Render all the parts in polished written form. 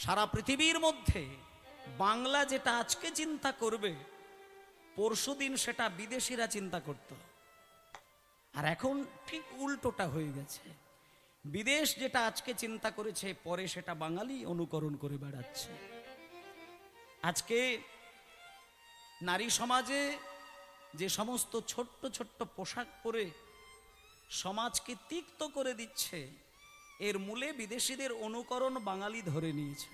সারা পৃথিবীর মধ্যে বাংলা যেটা আজকে চিন্তা করবে, পরশুদিন সেটা বিদেশিরা চিন্তা করত। আর এখন ঠিক উল্টোটা হয়ে গেছে। বিদেশ যেটা আজকে চিন্তা করেছে, পরে সেটা বাঙালি অনুকরণ করে বেড়াচ্ছে। আজকে নারী সমাজে যে সমস্ত ছোট্ট ছোট্ট পোশাক পরে সমাজকে তিক্ত করে দিচ্ছে, এর মূলে বিদেশিদের অনুকরণ বাঙালি ধরে নিয়েছে।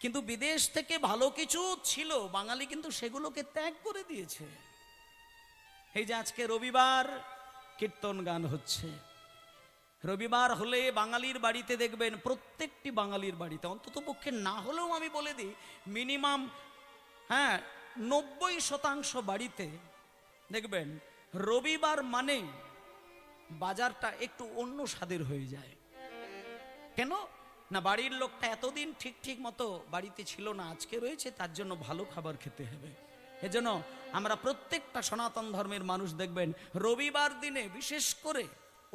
কিন্তু বিদেশ থেকে ভালো কিছু ছিল, বাঙালি কিন্তু সেগুলোকে ত্যাগ করে দিয়েছে। এই যে আজকে রবিবার কীর্তন গান হচ্ছে, রবিবার হলে বাঙালির বাড়িতে দেখবেন, প্রত্যেকটি বাঙালির বাড়িতে অন্তত পক্ষে না হলেও আমি বলে দিই মিনিমাম 90% বাড়িতে দেখবেন রবিবার মানে বাজারটা একটু অন্য স্বাদের হয়ে যায়। কেন না, বাড়ির লোকটা এতদিন ঠিক ঠিক মতো বাড়িতে ছিল না, আজকে রয়েছে, তার জন্য ভালো খাবার খেতে হবে। এজন্য আমরা প্রত্যেকটা সনাতন ধর্মের মানুষ দেখবেন রবিবার দিনে বিশেষ করে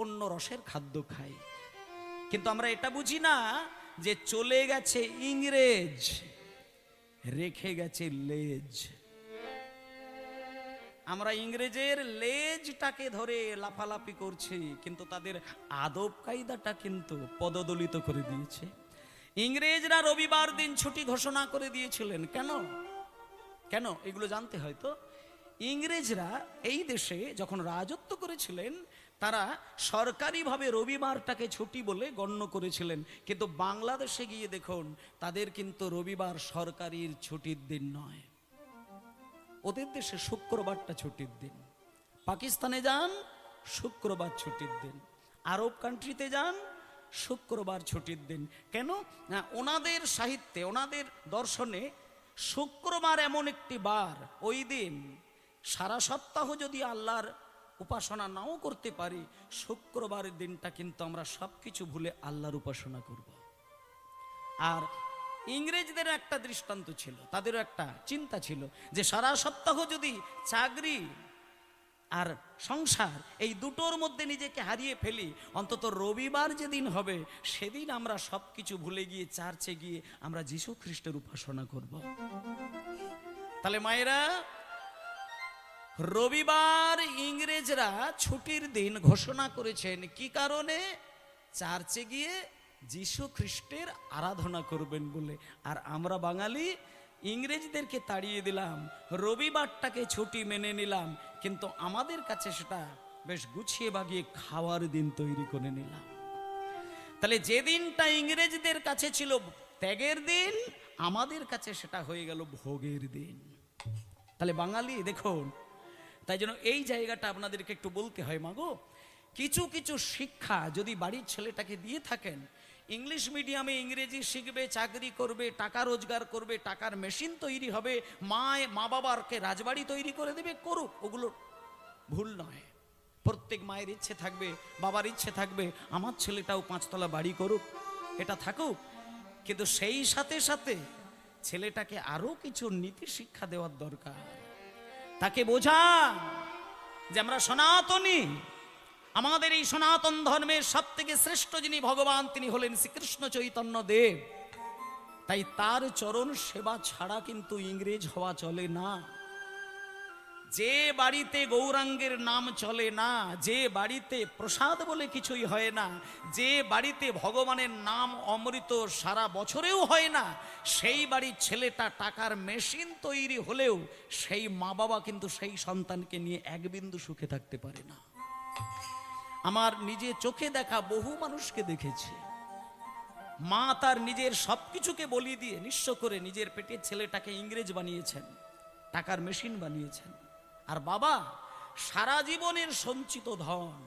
অন্য রসের খাদ্য খাই। কিন্তু আমরা এটা বুঝি না যে চলে গেছে ইংরেজ, রেখে গেছে লেজ। আমরা ইংরেজের লেজটাকে ধরে লাফালাফি করছি, কিন্তু তাদের আদব কায়দাটা কিন্তু পদদলিত করে দিয়েছে। ইংরেজরা রবিবার দিন ছুটি ঘোষণা করে দিয়েছিলেন। কেন কেন এগুলো জানতে হয় তো। ইংরেজরা এই দেশে যখন রাজত্ব করেছিলেন, তারা সরকারিভাবে রবিবারটাকে ছুটি বলে গণ্য করেছিলেন। কিন্তু বাংলাদেশে গিয়ে দেখুন, তাদের কিন্তু রবিবার সরকারির ছুটির দিন নয়, ওদের দেশে শুক্রবারটা ছুটির দিন। পাকিস্তানে যান, শুক্রবার ছুটির দিন। আরব কান্ট্রিতে যান, শুক্রবার ছুটির দিন। কেন না, ওনাদের সাহিত্যে, ওনাদের দর্শনে শুক্রবার এমন একটি বার, ওই দিন সারা সপ্তাহ যদি আল্লাহর উপাসনা নাও করতে পারি, শুক্রবারের দিনটা কিন্তু আমরা সবকিছু ভুলে আল্লাহর উপাসনা করব। আর ইংরেজদের একটা দৃষ্টান্ত ছিল, তাদেরও একটা চিন্তা ছিল যে সারা সপ্তাহ যদি চাকরি আর সংসার এই দুটোর মধ্যে নিজেকে হারিয়ে ফেলি, অন্তত রবিবার যেদিন হবে সেদিন আমরা সবকিছু ভুলে গিয়ে চার্চে গিয়ে আমরা যীশু খ্রিস্টের উপাসনা করব। তাহলে মায়েরা, রবিবার ইংরেজরা ছুটির দিন ঘোষণা করেছেন কি কারণে? চার্চে গিয়ে যীশু খ্রিস্টের আরাধনা করবেন বলে। আর আমরা বাঙালি ইংরেজদেরকে তাড়িয়ে দিলাম, রবিবারটাকে ছুটি মেনে নিলাম, কিন্তু আমাদের কাছে সেটা বেশ গুছিয়ে বাগিয়ে খাওয়ার দিন তৈরি করে নিলাম। তাহলে যে দিনটা ইংরেজদের কাছে ছিল ত্যাগের দিন, আমাদের কাছে সেটা হয়ে গেল ভোগের দিন। তাহলে বাঙালি দেখুন, তাই জন্য এই জায়গাটা আপনাদেরকে একটু বলতে হয়, মাগো কিছু কিছু শিক্ষা যদি বাড়ির ছেলেটাকে দিয়ে থাকেন, ইংলিশ মিডিয়ামে ইংরেজি শিখবে, চাকরি করবে, টাকা রোজগার করবে, টাকার মেশিন তৈরি হবে, মা বাবারকে রাজবাড়ি তৈরি করে দেবে, করুক, ওগুলো ভুল নয়। প্রত্যেক মায়ের ইচ্ছে থাকবে, বাবার ইচ্ছে থাকবে আমার ছেলেটাও 5 তলা বাড়ি করুক, এটা থাকুক। কিন্তু সেই সাথে সাথে ছেলেটাকে আরো কিছু নীতি শিক্ষা দেওয়ার দরকার। তাকে বোঝা যে আমরা সনাতনী, আমাদের এই সনাতন ধর্মের সব থেকে শ্রেষ্ঠ যিনি ভগবান, তিনি হলেন শ্রীকৃষ্ণ চৈতন্য দেব। তাই তার চরণ সেবা ছাড়া কিন্তু ইংরেজ হওয়া চলে না। যে বাড়িতে গৌরাঙ্গের নাম চলে না, যে বাড়িতে প্রসাদ বলে কিছুই হয় না, যে বাড়িতে ভগবানের নাম অমৃত সারা বছরেও হয় না, সেই বাড়ির ছেলেটা টাকার মেশিন তৈরি হলেও সেই মা বাবা কিন্তু সেই সন্তানকে নিয়ে এক বিন্দু সুখে থাকতে পারে না। আমার নিজে চোখে দেখা বহু মানুষকে দেখেছি, মা তার নিজের সবকিছুকে বলি দিয়ে নিঃস্ব করে নিজের পেটের ছেলেটাকে ইংরেজ বানিয়েছেন, টাকার মেশিন বানিয়েছেন। আর বাবা সারা জীবনের সঞ্চিত ধন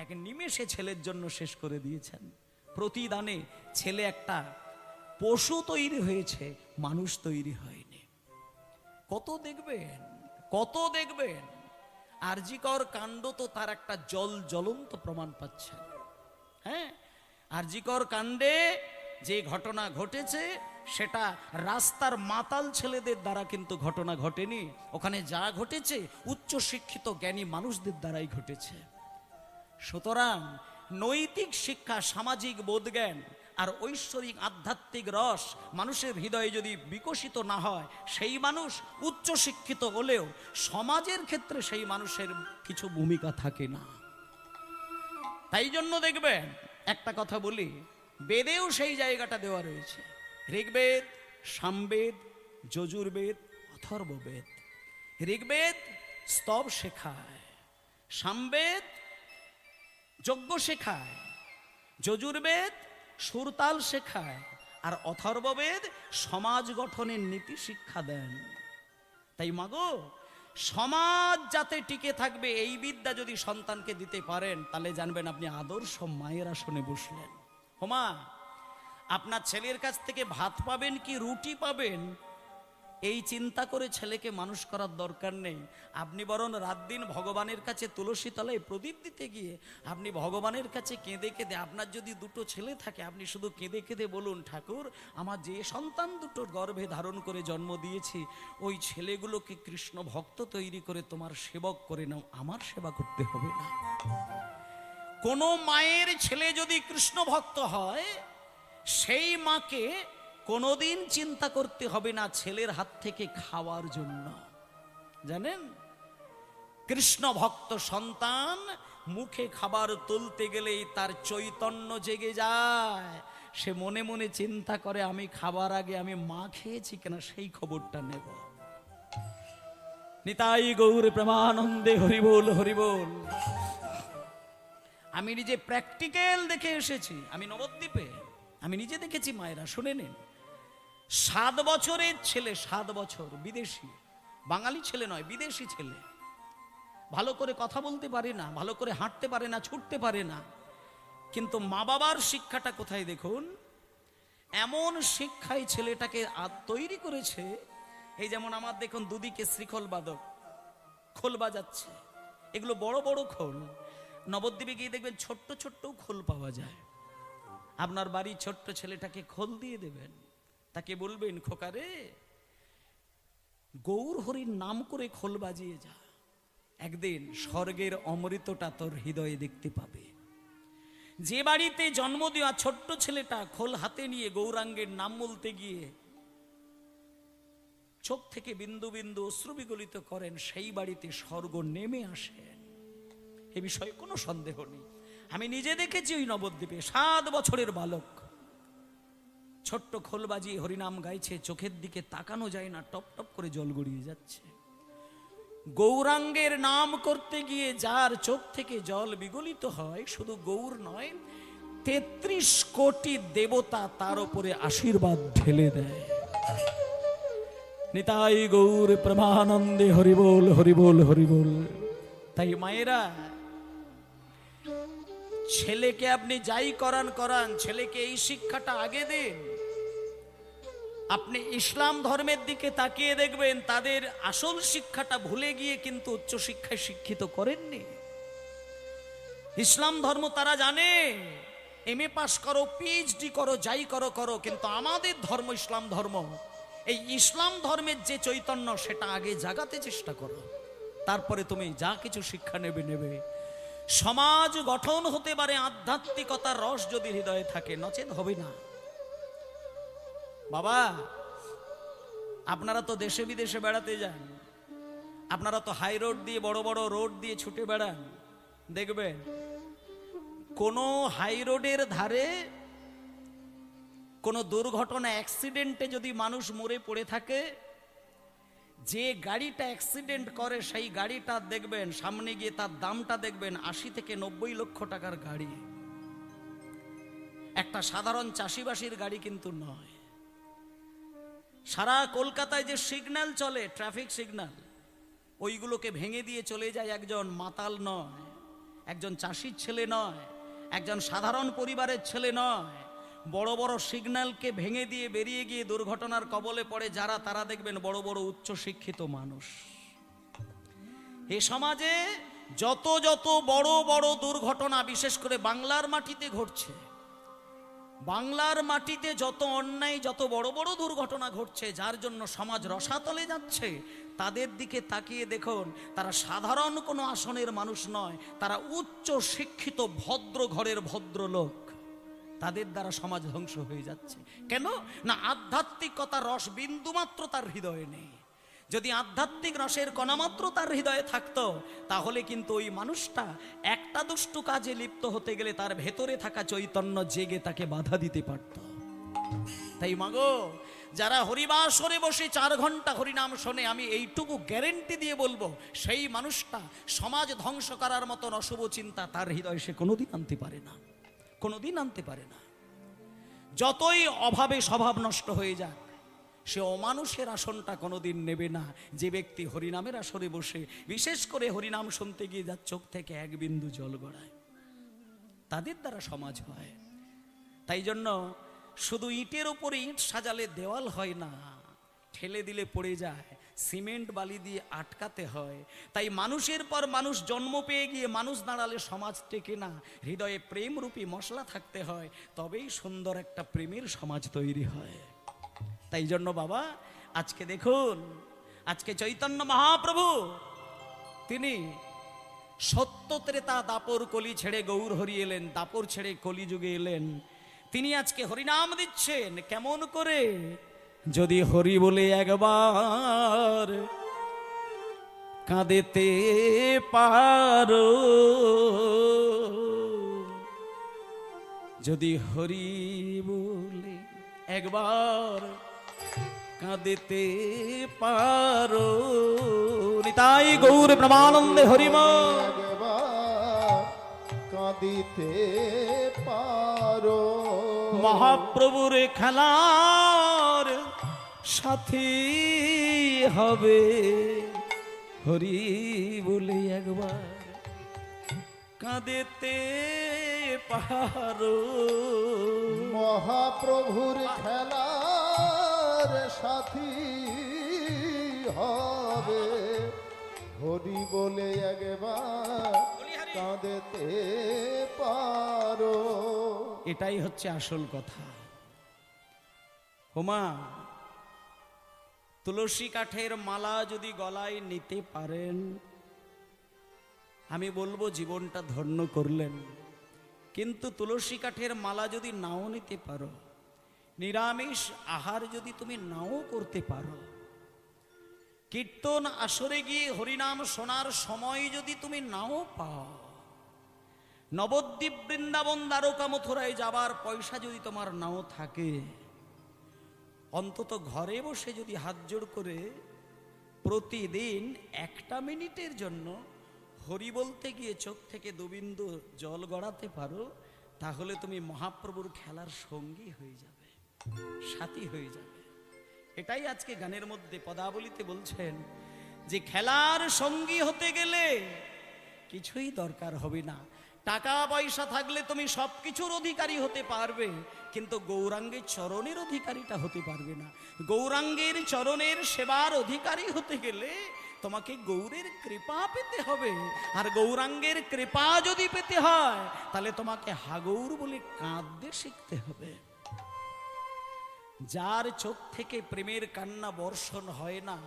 এক নিমেষে ছেলের জন্য শেষ করে দিয়েছেন। প্রতিদানে ছেলে একটা পশু তৈরি হয়েছে, মানুষ তৈরি হয়নি। কত দেখবেন, কত দেখবেন। আরজিকর কাণ্ড তো তার একটা জ্বলন্ত প্রমাণ পাচ্ছেন। হ্যাঁ, আরজিকর কাণ্ডে যে ঘটনা ঘটেছে সেটা রাস্তার মাতাল ছেলেদের দ্বারা কিন্তু ঘটনা ঘটেনি, ওখানে যা ঘটেছে উচ্চ শিক্ষিত জ্ঞানী মানুষদের দ্বারাই ঘটেছে। সুতরাং নৈতিক শিক্ষা, সামাজিক বোধজ্ঞান আর ঐশ্বরিক আধ্যাত্মিক রস মানুষের হৃদয়ে যদি বিকশিত না হয়, সেই মানুষ উচ্চ শিক্ষিত হলেও সমাজের ক্ষেত্রে সেই মানুষের কিছু ভূমিকা থাকে না। তাই জন্য দেখবেন, একটা কথা বলি, বেদেও সেই জায়গাটা দেওয়া রয়েছে। ঋগ্বেদ, সামবেদ, যজুর্বেদ, অথর্ববেদ। ঋগ্বেদ স্তব শেখায়, সামবেদ যজ্ঞ শেখায়, যজুর্বেদ সুরতাল শেখায়, আর অথর্ববেদ সমাজ গঠনের নীতি শিক্ষা দেন। তাই মাগো, সমাজ যাতে টিকে থাকবে এই বিদ্যা যদি সন্তানকে দিতে পারেন, তাহলে জানবেন আপনি আদর্শ মায়ের আসনে বসলেন। হোমা, আপনার ছেলের কাছ থেকে ভাত পাবেন কি রুটি পাবেন, এই চিন্তা করে ছেলেকে মানুষ করার দরকার নেই। আপনি বরং রাত দিন ভগবানের কাছে তুলসী তলায় প্রদীপ দিতে গিয়ে আপনি ভগবানের কাছে কেঁদে কেঁদে, আপনার যদি দুটো ছেলে থাকে, আপনি শুধু কেঁদে কেঁদে বলুন, ঠাকুর, আমার যে সন্তান দুটো গর্ভে ধারণ করে জন্ম দিয়েছি, ওই ছেলেগুলোকে কৃষ্ণ ভক্ত তৈরি করে তোমার সেবক করে নাও, আমার সেবা করতে হবে না। কোনো মায়ের ছেলে যদি কৃষ্ণ ভক্ত হয়, সেই মাকে কোনোদিন চিন্তা করতে হবে না ছেলের হাত থেকে খাওয়ার জন্য। জানেন, কৃষ্ণ ভক্ত সন্তান মুখে খাবার তুলতে গেলেই তার চৈতন্য জেগে যায়। সে মনে মনে চিন্তা করে, আমি খাবার আগে আমি মা খেয়েছি কিনা সেই খবরটা নেব। নিতাই গৌর প্রেমানন্দে হরিবোল হরিবোল। আমি নিজে প্র্যাকটিক্যাল দেখে এসেছি। আমি নবদ্বীপে আমি নিজে দেখেছি, মায়েরা শুনে নিন। 7 বছরের ছেলে, 7 বছর, বিদেশি, বাঙালি ছেলে নয়, বিদেশি ছেলে, ভালো করে কথা বলতে পারে না, ভালো করে হাঁটতে পারে না, ছুটতে পারে না, কিন্তু মা বাবার শিক্ষাটা কোথায় দেখুন। এমন শিক্ষায় ছেলেটাকে তৈরি করেছে। এই যেমন আমার দেখুন, দুদিকে শ্রীখোল বাদক, খোল বাজাচ্ছে, এগুলো বড় বড় খোল। নবদ্বীপে গিয়ে দেখবেন ছোট্ট ছোট্ট খোল পাওয়া যায়। আপনার বাড়ির ছোট্ট ছেলেটাকে খোল দিয়ে দেবেন, তাকে বলবেন, খোকারে, গৌর হরির নাম করে খোল বাজিয়ে যা, একদিন স্বর্গের অমৃতটা তোর হৃদয়ে দেখতে পাবে। যে বাড়িতে জন্ম দেওয়া ছোট্ট ছেলেটা খোল হাতে নিয়ে গৌরাঙ্গের নাম বলতে গিয়ে চোখ থেকে বিন্দু বিন্দু অশ্রু বিগলিত করেন, সেই বাড়িতে স্বর্গ নেমে আসেন, এ বিষয়ে কোনো সন্দেহ নেই। আমি নিজে দেখেছি ওই নবদ্বীপে 7 বছরের বালক ছোট্ট খোল বাজিয়ে হরিনাম গাইছে, চোখের দিকে তাকানো যায় না, টপ টপ করে জল গড়িয়ে যাচ্ছে। গৌরাঙ্গের নাম করতে গিয়ে যার চোখ থেকে জল বিগলিত হয়, শুধু গৌর নয়, 33 কোটি দেবতা তার উপরে আশীর্বাদ ঢেলে দেয়। নিতাই গৌর প্রেমানন্দে হরিবোল হরিবোল হরিবোল। তাই মায়েরা, ছেলেকে আপনি যাই করান, ছেলেকে এই শিক্ষাটা আগে দিন। আপনি ইসলাম ধর্মের দিকে তাকিয়ে দেখবেন, তাদের আসল শিক্ষাটা ভুলে গিয়ে কিন্তু উচ্চ শিক্ষায় শিক্ষিত করেননি। ইসলাম ধর্ম তারা জানে, MA পাস করো, PhD করো, যাই করো করো, কিন্তু আমাদের ধর্ম ইসলাম ধর্ম, এই ইসলাম ধর্মের যে চৈতন্য, সেটা আগে জাগাতে চেষ্টা করো, তারপরে তুমি যা কিছু শিক্ষা নেবে। সমাজ গঠন হতে পারে আধ্যাত্মিকতার রস যদি হৃদয়ে থাকে, নচেত হবে না। বাবা, আপনারা তো দেশে বিদেশে বেড়াতে যান, আপনারা তো হাই রোড দিয়ে, বড় বড় রোড দিয়ে ছুটে বেড়ান, দেখবেন কোন হাই রোডের ধারে কোন দুর্ঘটনা, অ্যাক্সিডেন্টে যদি মানুষ মরে পড়ে থাকে, যে গাড়িটা অ্যাক্সিডেন্ট করে সেই গাড়িটা দেখবেন, সামনে গিয়ে তার দামটা দেখবেন 80 থেকে 90 লক্ষ টাকার গাড়ি। একটা সাধারণ চাষিবাসীর গাড়ি কিন্তু নয়। সারা কলকাতায় যে সিগন্যাল চলে, ট্রাফিক সিগন্যাল, ওইগুলোকে ভেঙে দিয়ে চলে যায় একজন মাতাল নয়, একজন চাষির ছেলে নয়, একজন সাধারণ পরিবারের ছেলে নয়। বড় বড় সিগন্যালকে ভেঙে দিয়ে বেরিয়ে গিয়ে দুর্ঘটনার কবলে পড়ে যারা, তারা দেখবেন বড় বড় উচ্চ শিক্ষিত মানুষ। এ সমাজে যত যত বড় বড় দুর্ঘটনা বিশেষ করে বাংলার মাটিতে ঘটছে, বাংলার মাটিতে যত অন্যায়, যত বড় বড় দুর্ঘটনা ঘটছে, যার জন্য সমাজ রসাতলে যাচ্ছে, তাদের দিকে তাকিয়ে দেখুন, তারা সাধারণ কোনো আসনের মানুষ নয়, তারা উচ্চ শিক্ষিত ভদ্র ঘরের ভদ্রলোক। তাদের দ্বারা সমাজ ধ্বংস হয়ে যাচ্ছে। কেন না, আধ্যাত্মিকতার রস বিন্দুমাত্র তার হৃদয়ে নেই। যদি আধ্যাত্মিক রসের কণামাত্র তার হৃদয়ে থাকতো, তাহলে কিন্তু ওই মানুষটা একটা দুষ্টু কাজে লিপ্ত হতে গেলে তার ভেতরে থাকা চৈতন্য জেগে তাকে বাধা দিতে পারত। তাই মাগো, যারা হরিবাসরে বসে 4 ঘন্টা হরিনাম শোনে, আমি এইটুকু গ্যারেন্টি দিয়ে বলবো, সেই মানুষটা সমাজ ধ্বংস করার মতন অশুভ চিন্তা তার হৃদয়ে সে কোনোদিন আনতে পারে না, কোনোদিন আনতে পারে না। যতই অভাবে স্বভাব নষ্ট হয়ে যাক, সে অমানুষের আসনটা কোনোদিন নেবে না। যে ব্যক্তি হরিনামের আসরে বসে, বিশেষ করে হরিনাম শুনতে গিয়ে যার চোখ থেকে এক বিন্দু জল গড়ায়, তাদের দ্বারা সমাজ হয়। তাই জন্য শুধু ইটের উপরে ইট সাজালে দেওয়াল হয় না, ঠেলে দিলে পড়ে যায়, সিমেন্ট বালি দিয়ে আটকাতে হয়। তাই মানুষের পর মানুষ জন্ম পেয়ে গিয়ে মানুষ দাঁড়ালে সমাজ টেকে না। হৃদয়ে প্রেমরূপী মশলা থাকতে হয়, তবেই সুন্দর একটা প্রেমের সমাজ তৈরি হয়। তাই জন্য বাবা, আজকে দেখুন, আজকে চৈতন্য মহাপ্রভু তিনি সত্য ত্রেতা দাপর কলি ছেড়ে গৌর হরি এলেন, দাপর ছেড়ে কলি যুগে এলেন। তিনি আজকে হরিনাম দিচ্ছেন কেমন করে? যদি হরি বলে একবার কাঁদেতে পারো, যদি হরি বলে একবার কাঁদেতে পারো, নিতাই গৌর প্রেমানন্দে হরিমল, কাঁদিতে পারো, মহাপ্রভুর খেলার সাথী হবে। হরি বলে একবার কাঁদেতে পারো, মহাপ্রভুর খেলার সাথী হবে। হরি বলে একবার কাঁদেতে পারো। এটাই হচ্ছে আসল কথা। হোমা, তুলসী কাঠের মালা যদি গলায় নিতে পারেন, আমি বলবো জীবনটা ধন্য করলেন। কিন্তু তুলসী কাঠের মালা যদি নাও নিতে পারো, নিরামিষ আহার যদি তুমি নাও করতে পারো, কীর্তন আসরে গিয়ে হরিনাম শোনার সময় যদি তুমি নাও পাও, নবদ্বীপ বৃন্দাবন দ্বারকা মথুরায় যাবার পয়সা যদি তোমার নাও থাকে, অন্তত ঘরে বসে যদি হাত জোড় করে প্রতিদিন 1টা মিনিটের জন্য হরি বলতে গিয়ে চোখ থেকে 2 বিন্দু জল গড়াতে পারো, তাহলে তুমি মহাপ্রভুর খেলার সঙ্গী হয়ে যাবে, সাথী হয়ে যাবে। এটাই আজকে গানের মধ্যে পদাবলিতে বলছেন যে খেলার সঙ্গী হতে গেলে কিছুই দরকার হবে না। টাকা পয়সা থাকলে তুমি সবকিছুর অধিকারী হতে পারবে, কিন্তু গৌরাঙ্গের চরণের অধিকারীটা হতে পারবে না। গৌরাঙ্গের চরণের সেবার অধিকারী হতে গেলে তোমাকে গৌরের কৃপা পেতে হবে। আর গৌরাঙ্গের কৃপা যদি পেতে হয়, তাহলে তোমাকে হাগৌর বলে কাঁদতে শিখতে হবে। যার চোখ থেকে প্রেমের কান্না বর্ষণ হয় না,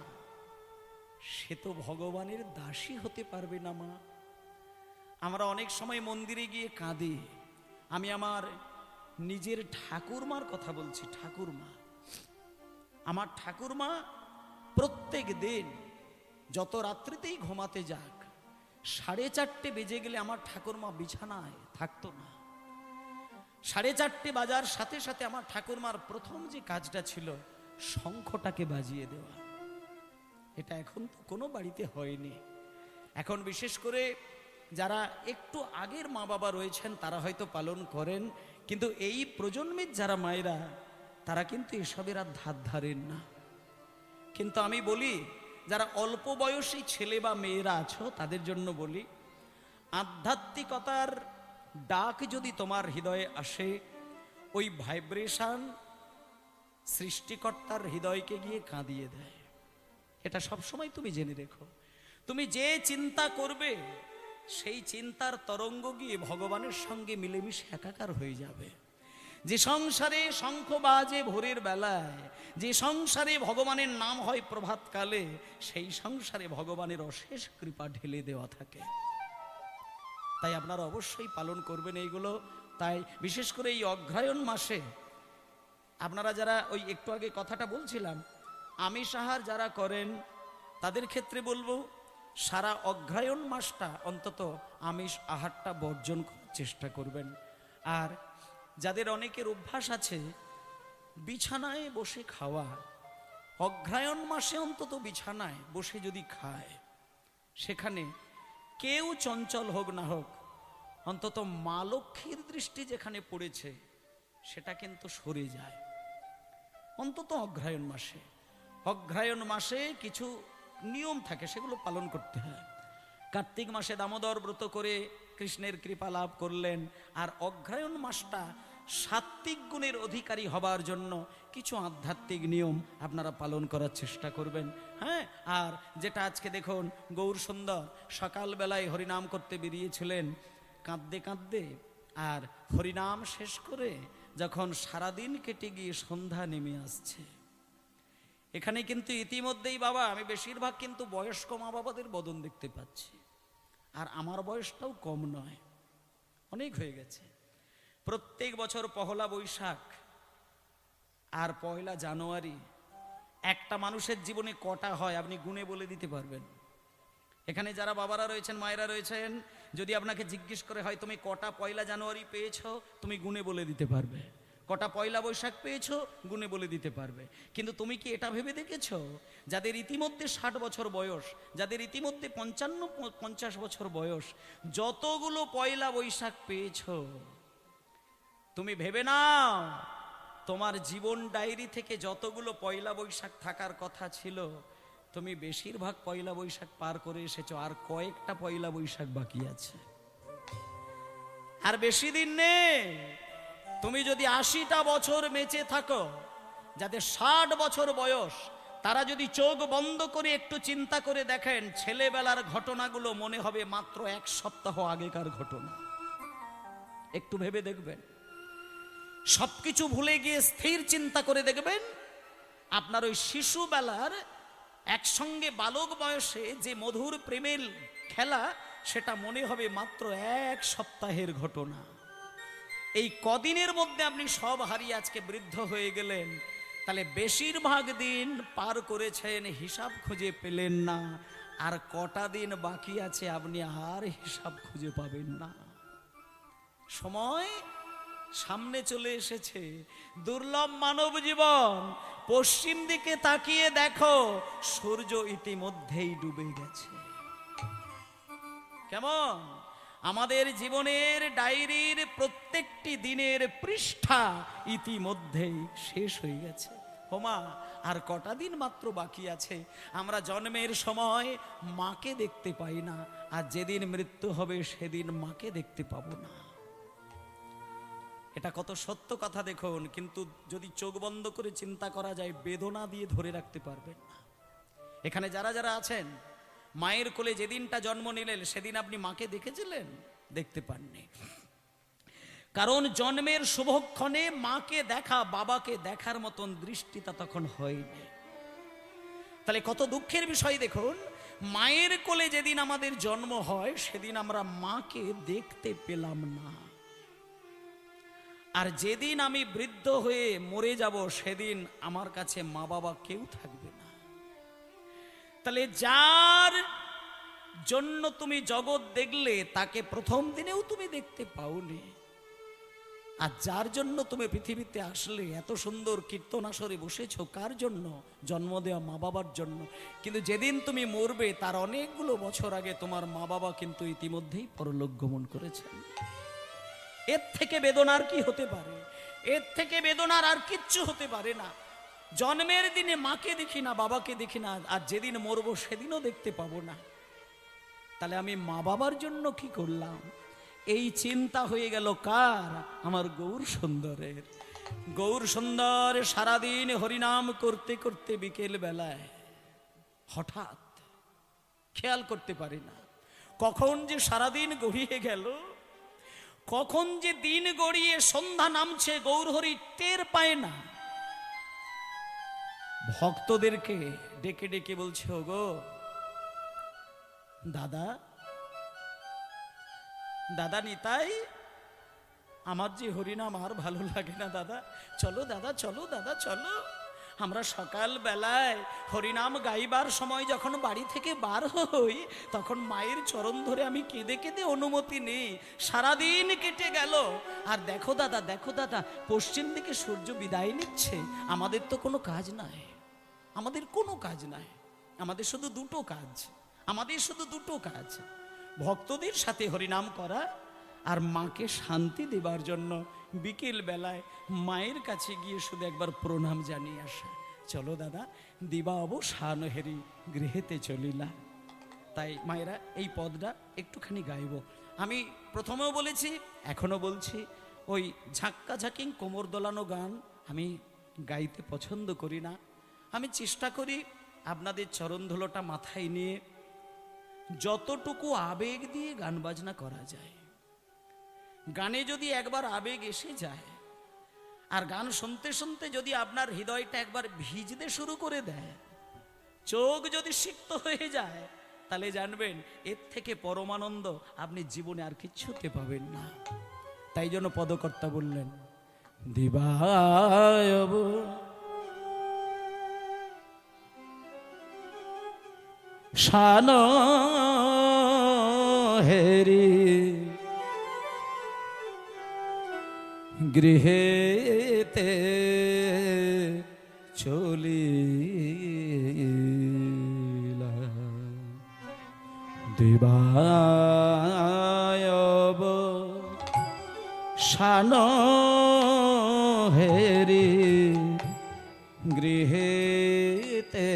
সে তো ভগবানের দাসী হতে পারবে না। মা, আমরা অনেক সময় মন্দিরে গিয়ে কাঁদি। আমি আমার নিজের ঠাকুরমার কথা বলছি। ঠাকুরমা, আমার ঠাকুরমা প্রত্যেক দিন যত রাত্রিতেই ঘুমাতে যাক, 4:30 বেজে গেলে আমার ঠাকুরমা বিছানায় থাকতো না। 4:30 বাজার সাথে সাথে আমার ঠাকুরমার প্রথম যে কাজটা ছিল, শঙ্খটাকে বাজিয়ে দেওয়া। এটা এখন তো কোনো বাড়িতে হয়নি। এখন বিশেষ করে যারা একটু আগের মা বাবা রয়েছেন তারা হয়তো পালন করেন, কিন্তু এই প্রজন্মের যারা মায়েরা, তারা কিন্তু এসবের আর ধার ধারেন না। কিন্তু আমি বলি, যারা অল্প বয়সী ছেলে বা মেয়েরা আছো, তাদের জন্য বলি, আধ্যাত্মিকতার ডাক যদি তোমার হৃদয়ে আসে, ওই ভাইব্রেশন সৃষ্টিকর্তার হৃদয়কে গিয়ে কাঁদিয়ে দেয়। এটা সবসময় তুমি জেনে রেখো। তুমি যে চিন্তা করবে, সেই চিন্তার তরঙ্গ গিয়ে ভগবানের সঙ্গে মিলেমিশে একাকার হয়ে যাবে। যে সংসারে শঙ্খ বাজে ভোরের বেলায়, যে সংসারে ভগবানের নাম হয় প্রভাতকালে, সেই সংসারে ভগবানের অশেষ কৃপা ঢেলে দেওয়া থাকে। তাই আপনারা অবশ্যই পালন করবেন এইগুলো। তাই বিশেষ করে এই অগ্রহায়ণ মাসে আপনারা যারা ওই একটু আগে কথাটা বলছিলাম আমিষ আহার যারা করেন তাদের ক্ষেত্রে বলবো সারা অগ্রহায়ণ মাসটা অন্তত আমিষ আহারটা বর্জন করার চেষ্টা করবেন। আর যাদের অনেকের অভ্যাস আছে বিছানায় বসে খাওয়া, অগ্রহায়ণ মাসে অন্তত বিছানায় বসে যদি খায়, সেখানে কেউ চঞ্চল হোক না হোক অন্তত মা লক্ষ্মীর দৃষ্টি যেখানে পড়েছে সেটা কিন্তু সরে যায়। অন্তত অগ্রহায়ণ মাসে, অগ্রহায়ণ মাসে কিছু নিয়ম থাকে সেগুলো পালন করতে হয়। কার্তিক মাসে দামোদর ব্রত করে কৃষ্ণের কৃপা লাভ করলেন, আর অগ্রহায়ণ মাসটা সাত্ত্বিক গুণের অধিকারী হবার জন্য কিছু আধ্যাত্মিক নিয়ম আপনারা পালন করার চেষ্টা করবেন। হ্যাঁ, আর যেটা আজকে দেখুন গৌর সুন্দর সকালবেলায় হরিনাম করতে বেরিয়েছিলেন কাঁদতে কাঁদতে, আর হরিনাম শেষ করে যখন সারাদিন কেটে গিয়ে সন্ধ্যা নেমে আসছে, এখানে কিন্তু ইতিমধ্যেই বাবা আমি বেশিরভাগ কিন্তু বয়স্ক মা বাবাদের বদন দেখতে পাচ্ছি, আর আমার বয়সটাও কম নয়, অনেক হয়ে গেছে। প্রত্যেক বছর পহেলা বৈশাখ আর পয়লা জানুয়ারি একটা মানুষের জীবনে কটা হয় আপনি গুণে বলে দিতে পারবেন? এখানে যারা বাবারা রয়েছেন মায়েরা রয়েছেন, যদি আপনাকে জিজ্ঞেস করে হয় তুমি কটা পয়লা জানুয়ারি পেয়েছো, তুমি গুণে বলে দিতে পারবে। কটা পয়লা বৈশাখ পেয়েছো, গুণে বলে দিতে পারবে। কিন্তু তুমি কি এটা ভেবে দেখেছো যাদের ইতিমধ্যে 60 বছর বয়স, যাদের ইতিমধ্যে 55-50 বছর বয়স, যতগুলো পয়লা বৈশাখ পেয়েছো, তুমি ভেবে নাও তোমার জীবন ডায়েরি থেকে যতগুলো পয়লা বৈশাখ থাকার কথা ছিল তুমি বেশিরভাগ পয়লা বৈশাখ পার করে এসেছো, আর কয়েকটা পয়লা বৈশাখ বাকি আছে, আর বেশি দিন নেই। তুমি যদি 80টা বছর বেঁচে থাকো, যাদের 60 বছর বয়স, তারা যদি চোখ বন্ধ করে একটু চিন্তা করে দেখেন ছেলেবেলার ঘটনাগুলো মনে হবে মাত্র 1 সপ্তাহ আগেকার ঘটনা। একটু ভেবে দেখবেন, সবকিছু ভুলে গিয়ে স্থির চিন্তা করে দেখবেন আপনার ওই শিশুবেলার একসঙ্গে বালক বয়সে যে মধুর প্রেমের খেলা, সেটা মনে হবে মাত্র 1 সপ্তাহের ঘটনা। এই কদিনের মধ্যে আপনি সব হারিয়ে আজকে বৃদ্ধ হয়ে গেলেন, তাহলে বেশিরভাগ দিন পার করেছেন হিসাব খুঁজে পেলেন না, আর কটা দিন বাকি আছে আপনি আর হিসাব খুঁজে পাবেন না। সময় সামনে চলে এসেছে, দুর্লভ মানব জীবন। পশ্চিম দিকে তাকিয়ে দেখো সূর্য ইতিমধ্যেই ডুবে গেছে। কেমন আমাদের জীবনের ডায়েরির প্রত্যেকটি দিনের পৃষ্ঠা ইতিমধ্যেই শেষ হয়ে গেছে। হোমা আর কটা দিন মাত্র বাকি আছে। আমরা জন্মের সময় মাকে দেখতে পাই না, আর যেদিন মৃত্যু হবে সেদিন মাকে দেখতে পাবো না। এটা কত সত্য কথা দেখুন, কিন্তু যদি চোখ বন্ধ করে চিন্তা করা যায় বেদনা দিয়ে ধরে রাখতে পারবেন না। এখানে যারা যারা আছেন মায়ের কোলে যেদিনটা জন্ম নিলেন সেদিন আপনি মাকে দেখেছিলেন? দেখতে পাননি, কারণ জন্মের শুভক্ষণে মাকে দেখা বাবাকে দেখার মতন দৃষ্টিটা তখন হয়নি। তাহলে কত দুঃখের বিষয় দেখুন, মায়ের কোলে যেদিন আমাদের জন্ম হয় সেদিন আমরা মাকে দেখতে পেলাম না, আর যেদিন আমি বৃদ্ধ হয়ে মরে যাব সেদিন আমার কাছে মা বাবা কেউ থাকবে না। তাহলে যার জন্য তুমি জগৎ দেখলে তাকে প্রথম দিনেও তুমি দেখতে পাওনি, আর যার জন্য তুমি পৃথিবীতে আসলে এত সুন্দর কীর্তন আসরে বসেছো কার জন্য? জন্ম দেওয়া মা বাবার জন্য। কিন্তু যেদিন তুমি মরবে তার অনেকগুলো বছর আগে তোমার মা বাবা কিন্তু ইতিমধ্যেই পরলোক গমন করেছেন। এর থেকে বেদনার কি হতে পারে? এর থেকে বেদনার আর কিচ্ছু হতে পারে না। জন্মের দিনে মাকে দেখি না, বাবাকে দেখি না, আর যেদিন মরবো সেদিনও দেখতে পাবো না। তাহলে আমি মা বাবার জন্য কি করলাম? এই চিন্তা হয়ে গেল কার? আমার গৌর সুন্দরের। গৌর সুন্দর সারাদিন হরিনাম করতে করতে বিকেল বেলায় হঠাৎ খেয়াল করতে পারি না কখন যে সারাদিন গড়িয়ে গেল, কখন যে দিন গড়িয়ে সন্ধ্যা নামছে গৌরহরি টের পায় না। ভক্তদেরকে ডেকে ডেকে বলছে, ওগো দাদা, দাদা নিতাই, আমার যে হরিনাম আর ভালো লাগে না দাদা। চলো দাদা, চলো দাদা, চলো। আমরা সকাল বেলায় হরিনাম গাইবার সময় যখন বাড়ি থেকে বার হই, তখন মায়ের চরণ ধরে আমি কেঁদে কেঁদে অনুমতি নেই। সারাদিন কেটে গেল, আর দেখো দাদা, দেখো দাদা, পশ্চিম দিকে সূর্য বিদায় নিচ্ছে। আমাদের তো কোনো কাজ নাই, আমাদের কোনো কাজ নাই। আমাদের শুধু দুটো কাজ, আমাদের শুধু দুটো কাজ, ভক্তদের সাথে হরিনাম করা আর মাকে শান্তি দেবার জন্য বিকেল বেলায় মায়ের কাছে গিয়ে শুধু একবার প্রণাম জানিয়ে আসা। চলো দাদা, দিবা অবসান হেরি গৃহেতে চলিলা। তাই মায়েরা এই পদটা একটুখানি গাইব। আমি প্রথমেও বলেছি, এখনো বলছি, ওই ঝাক্কা ঝাঁকিং কোমর দোলানো গান আমি গাইতে পছন্দ করি না। আমি চেষ্টা করি আপনাদের চরণ ধুলোটা মাথায় নিয়ে যতটুকু আবেগ দিয়ে গান বাজনা করা যায়। গানে যদি একবার আবেগ এসে যায় আর গান শুনতে শুনতে যদি আপনার হৃদয়টা একবার ভিজতে শুরু করে দেয়, চোখ যদি সিক্ত হয়ে যায়, তাহলে জানবেন এর থেকে পরমানন্দ আপনি জীবনে আর কিচ্ছুতে পাবেন না। তাই জন্য পদকর্তা বললেন, দিবায়ব শান হেরি গৃহেতে চলিলা। দিবায়ব শান হেরি গৃহেতে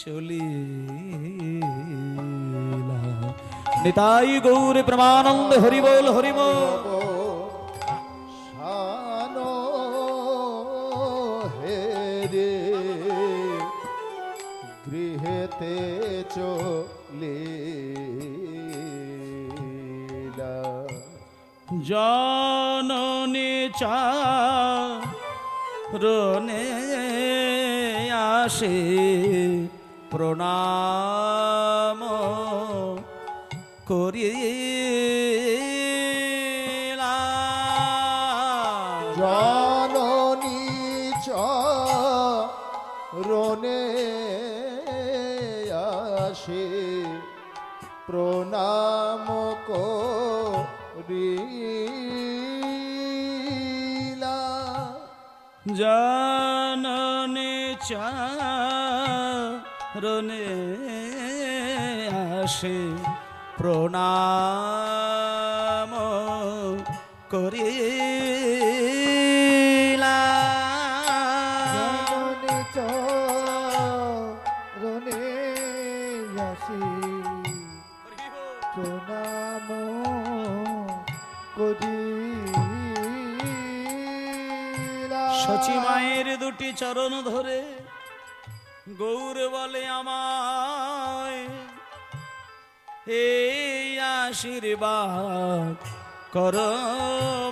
চলিলা। নিতাই গৌর প্রেমানন্দ, হরি বল, হরি বল। শানো হেরে গৃহেতে চলিলা। জননী চারণে আসে প্রণাম করিলা। জননী চরণে আসে প্রণাম করিলা। জননী চারণে আসে প্রণাম করিলা। জননী চরণে আসে প্রণাম করিলা। সচি মায়ের দুটি চরণ ধরে গৌর বলে, আমায় এই আশীর্বাদ কর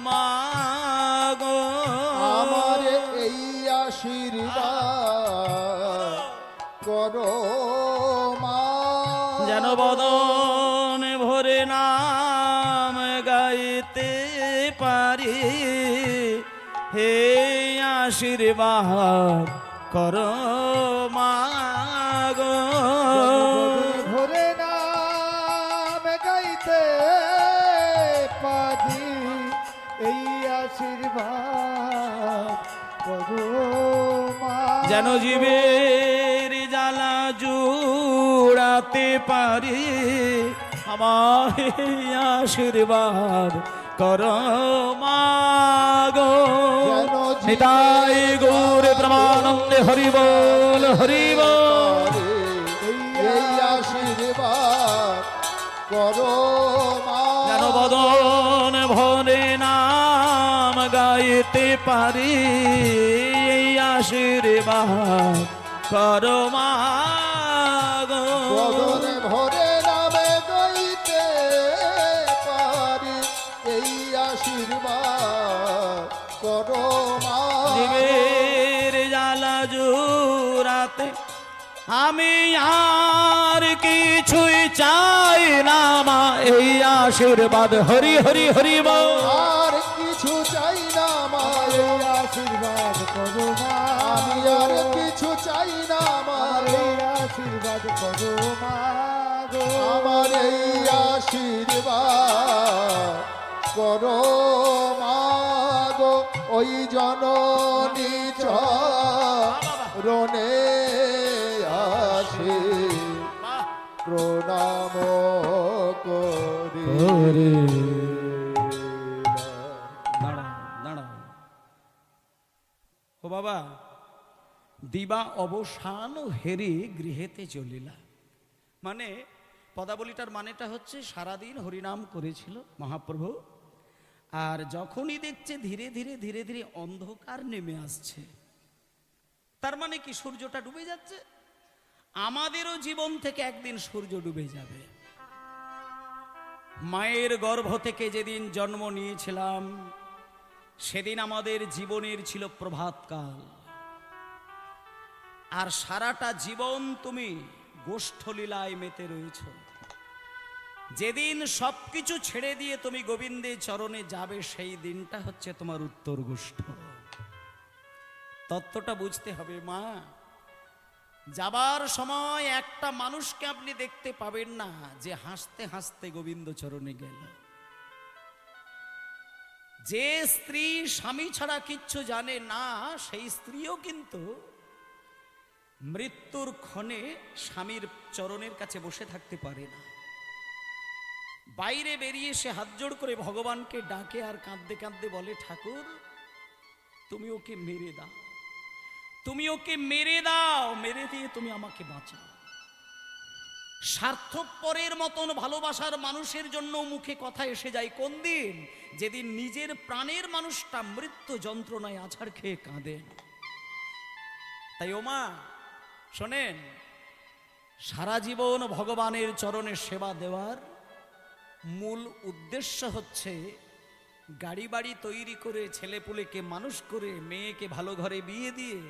মাগো। আমার এই আশীর্বাদ করো মা। যেন বদন ভরে নাম গাইতে পারি, হে আশীর্বাদ কর মাগো। ভরে নাম গাইতে পারি, এই আশীর্বাদ করো মা। যেন জীবের জ্বালা জুড়াতে পারি, আমার এই আশীর্বাদ কর মাগো। নিতাই গৌর প্রেমানন্দে, হরি বল, হরি বল। এই আশীর্বাদ করো মা। যেন বদন ভরে নাম গাইতে পারি, এই আশীর্বাদ কর মাগো। বদনে ভরে নামে গাইতে পারি, এই আশীর্বাদ করো মা। জীবের জ্বালা জুড়াতে আমি আর কিছুই চাই না মা, এই আশীর্বাদ হরি হরি হরি বল। আর কিছু চাই না মা, এই আশীর্বাদ করো মা, আমি আর কিছু চাই না মা, এই আশীর্বাদ করো মা গো। আমার এই আশীর্বাদ করো মা গো। ওই জননী চরণে আসি প্রণাম করি। দাঁড়াও দাঁড়াও। ও বাবা, দিবা অবসান হেরি গৃহেতে চলিলা, মানে পদাবলীটার মানেটা হচ্ছে সারাদিন হরিনাম করেছিল মহাপ্রভু, আর যখনই দেখছে ধীরে ধীরে ধীরে ধীরে অন্ধকার নেমে আসছে, তার মানে কি সূর্যটা ডুবে যাচ্ছে। আমাদেরও জীবন থেকে একদিন সূর্য ডুবে যাবে। মায়ের গর্ভ থেকে যেদিন জন্ম নিয়েছিলাম সেদিন আমাদের জীবনের ছিল প্রভাতকাল, আর সারাটা জীবন তুমি গোষ্ঠলীলায় মেতে রয়েছ। যেদিন সবকিছু ছেড়ে দিয়ে তুমি গোবিন্দের চরণে যাবে সেই দিনটা হচ্ছে তোমার উত্তর গোষ্ঠ। তত্ত্বটা বুঝতে হবে মা। যাবার সময় একটা মানুষকে আপনি দেখতে পাবেন না যে হাসতে হাসতে গোবিন্দ চরণে গেল। যে স্ত্রী স্বামী ছাড়া কিচ্ছু জানে না, সেই স্ত্রীও কিন্তু মৃত্যুর ক্ষণে স্বামীর চরণের কাছে বসে থাকতে পারে না। বাইরে বেরিয়ে সে হাত জোড় করে ভগবানকে ডাকে আর কাঁদতে কাঁদতে বলে, ঠাকুর তুমি ওকে মেরে দাও, তুমি ওকে মেরে দাও, মেরে দিয়ে তুমি আমাকে বাঁচাও। স্বার্থপরের মতন ভালোবাসার মানুষের জন্য মুখে কথা এসে যায় কোন দিন? যেদিন নিজের প্রাণের মানুষটা মৃত্যু যন্ত্রণায় আছাড় খেয়ে কাঁদেন। তাই ওমা শোনেন, সারা জীবন ভগবানের চরণে সেবা দেওয়ার মূল উদ্দেশ্য হচ্ছে গাড়ি বাড়ি তৈরি করে ছেলেপুলেকে মানুষ করে মেয়েকে ভালো ঘরে বিয়ে দিয়ে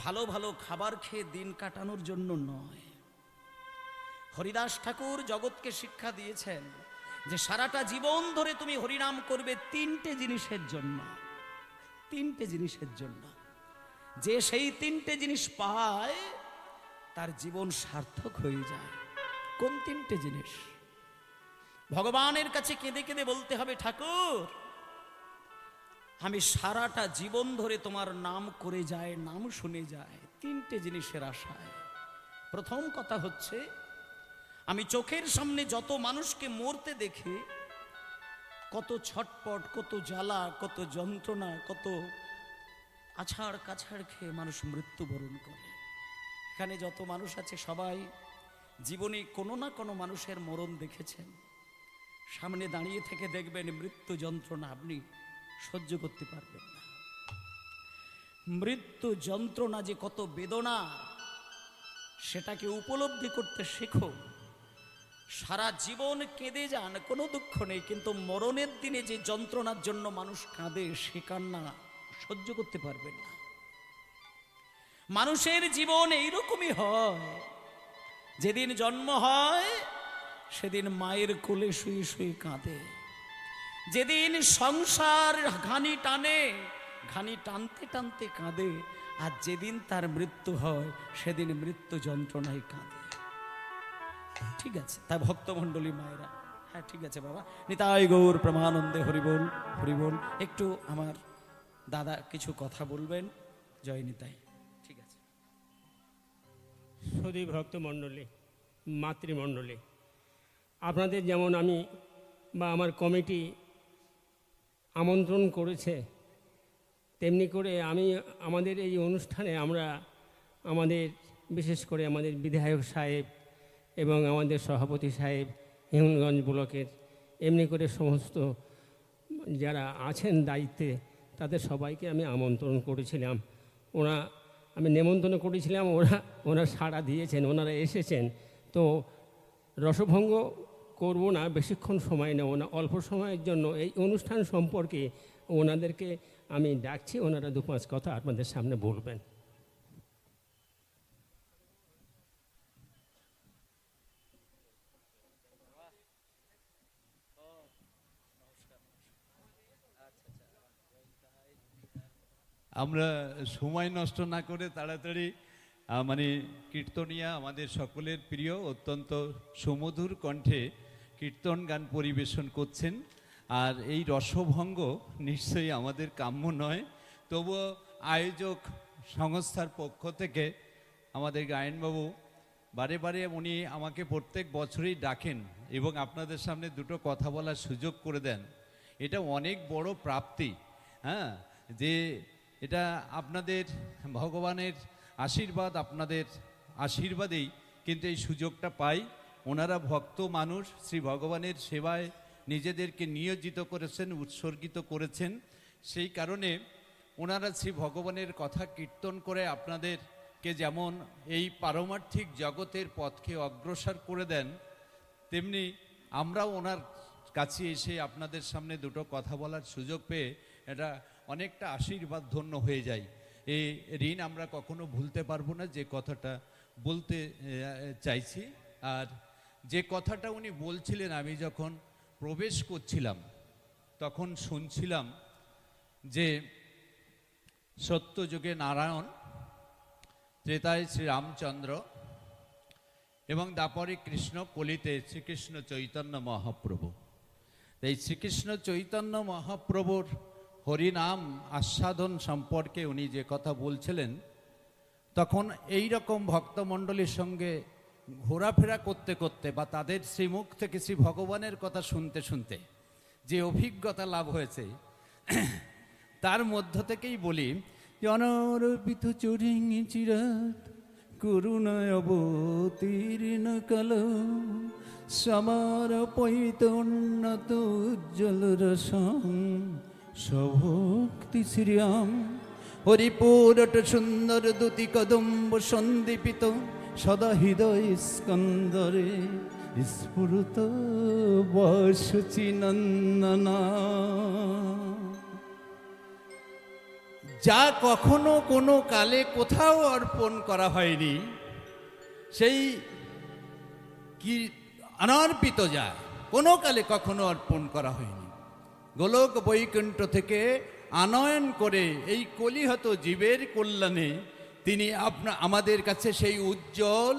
ভালো ভালো খাবার খেয়ে দিন কাটানোর জন্য নয়। হরিদাস ঠাকুর জগৎকে শিক্ষা দিয়েছেন যে সারাটা জীবন ধরে তুমি হরিনাম করবে তিনটে জিনিসের জন্য, তিনটে জিনিসের জন্য। যে সেই তিনটে জিনিস পায় তার জীবন সার্থক হয়ে যায়। কোন তিনটে জিনিস? ভগবানের কাছে কেঁদে কেঁদে বলতে হবে, ঠাকুর আমি সারাটা জীবন ধরে তোমার নাম করে যায়, নাম শুনে যায় তিনটে জিনিসের আশায়। প্রথম কথা হচ্ছে, আমি চোখের সামনে যত মানুষকে মরতে দেখি, কত ছটপট, কত জ্বালা, কত যন্ত্রণা, কত আছাড় কাছাড় খেয়ে মানুষ মৃত্যুবরণ করে। এখানে যত মানুষ আছে সবাই জীবনে কোনো না কোনো মানুষের মরণ দেখেছেন। সামনে দাঁড়িয়ে থেকে দেখবেন মৃত্যু যন্ত্রণা আপনি সহ্য করতে পারবেন না। মৃত্যু যন্ত্রণা যে কত বেদনা সেটাকে উপলব্ধি করতে শেখো। সারা জীবন কেঁদে যান, কোনো দুঃখ নেই, কিন্তু মরণের দিনে যে যন্ত্রণার জন্য মানুষ কাঁদে সে কান্না সহ্য করতে পারবেন না। মানুষের জীবন এইরকমই হয়। যেদিন জন্ম হয় সেদিন মায়ের কোলে শুয়ে শুয়ে কাঁদে। যেদিন সংসার ঘানি টানে, ঘানি টানতে টানতে কাঁদে। আর যেদিন তার মৃত্যু হয় সেদিন মৃত্যু যন্ত্রণায় কাঁদে। ঠিক আছে, তাই ভক্তমণ্ডলী মায়েরা, হ্যাঁ ঠিক আছে বাবা, নিতাই গৌর প্রেমানন্দে হরিবোল হরিবোল। একটু আমার দাদা কিছু কথা বলবেন। জয় নিতাই। ঠিক আছে। সুধী ভক্তমণ্ডলী, মাতৃমণ্ডলী, আপনাদের যেমন আমি বা আমার কমিটি আমন্ত্রণ করেছে, তেমনি করে আমি আমাদের এই অনুষ্ঠানে আমরা আমাদের বিশেষ করে আমাদের বিধায়ক সাহেব এবং আমাদের সভাপতি সাহেব হিঙ্গলগঞ্জ ব্লকের, এমনি করে সমস্ত যারা আছেন দায়িত্বে তাদের সবাইকে আমি আমন্ত্রণ করেছিলাম। আমি নেমন্তন্ন করেছিলাম, ওরা সাড়া দিয়েছেন, ওনারা এসেছেন। তো রসভঙ্গ করব না, বেশিক্ষণ সময় নেব না, অল্প সময়ের জন্য এই অনুষ্ঠান সম্পর্কে ওনাদেরকে আমি ডাকছি, ওনারা দু পাঁচ কথা আপনাদের সামনে বলবেন। আমরা সময় নষ্ট না করে তাড়াতাড়ি মানে কীর্তনিয়া আমাদের সকলের প্রিয় অত্যন্ত সুমধুর কণ্ঠে কীর্তন গান পরিবেশন করছেন। আর এই রসভঙ্গ নিশ্চয়ই আমাদের কাম্য নয়, তবুও আয়োজক সংস্থার পক্ষ থেকে আমাদের গায়নবাবু বারে বারে উনি আমাকে প্রত্যেক বছরই ডাকেন এবং আপনাদের সামনে দুটো কথা বলার সুযোগ করে দেন। এটা অনেক বড় প্রাপ্তি, হ্যাঁ, যে এটা আপনাদের ভগবানের আশীর্বাদ, আপনাদের আশীর্বাদেই কিন্তু এই সুযোগটা পাই। ওনারা ভক্ত মানুষ, শ্রী ভগবানের সেবায় নিজেদেরকে নিয়োজিত করেছেন, উৎসর্গিত করেছেন। সেই কারণে ওনারা শ্রী ভগবানের কথা কীর্তন করে আপনাদেরকে যেমন এই পারমার্থিক জগতের পথকে অগ্রসর করে দেন, তেমনি আমরাও ওনার কাছে এসে আপনাদের সামনে দুটো কথা বলার সুযোগ পেয়ে এটা অনেকটা আশীর্বাদ ধন্য হয়ে যায়। এই ঋণ আমরা কখনো ভুলতে পারবো না, যে কথাটা বলতে চাইছি। আর যে কথাটা উনি বলছিলেন, আমি যখন প্রবেশ করছিলাম তখন শুনছিলাম যে সত্যযুগে নারায়ণ, ত্রেতায় শ্রীরামচন্দ্র এবং দাপরে কৃষ্ণ, কলিতে শ্রীকৃষ্ণ চৈতন্য মহাপ্রভু। এই শ্রীকৃষ্ণ চৈতন্য মহাপ্রভুর হরিনাম আস্বাদন সম্পর্কে উনি যে কথা বলছিলেন, তখন এই রকম ভক্তমণ্ডলীর সঙ্গে ঘোরাফেরা করতে করতে বা তাদের শ্রীমুখ থেকে শ্রী ভগবানের কথা শুনতে শুনতে যে অভিজ্ঞতা লাভ হয়েছে, তার মধ্য থেকেই বলি যে অনর্পিত চরিং চিরাত করুণায় অবতীর্ণ কাল সমর্পিত উন্নত উজ্জ্বল রসম স্বভক্তি শ্রীরাম হরিপুরট সুন্দর দুতি কদম্ব সন্দীপিত সদা হৃদয় স্কন্দরে স্ফুরত বসচি নন্দনা। যা কখনো কোনো কালে কোথাও অর্পণ করা হয়নি, সেই কি অনর্পিত যা কোনো কালে কখনো অর্পণ করা হয়নি, গোলক বৈকুণ্ঠ থেকে আনয়ন করে এই কলিহত জীবের কল্যাণে তিনি আমাদের কাছে সেই উজ্জ্বল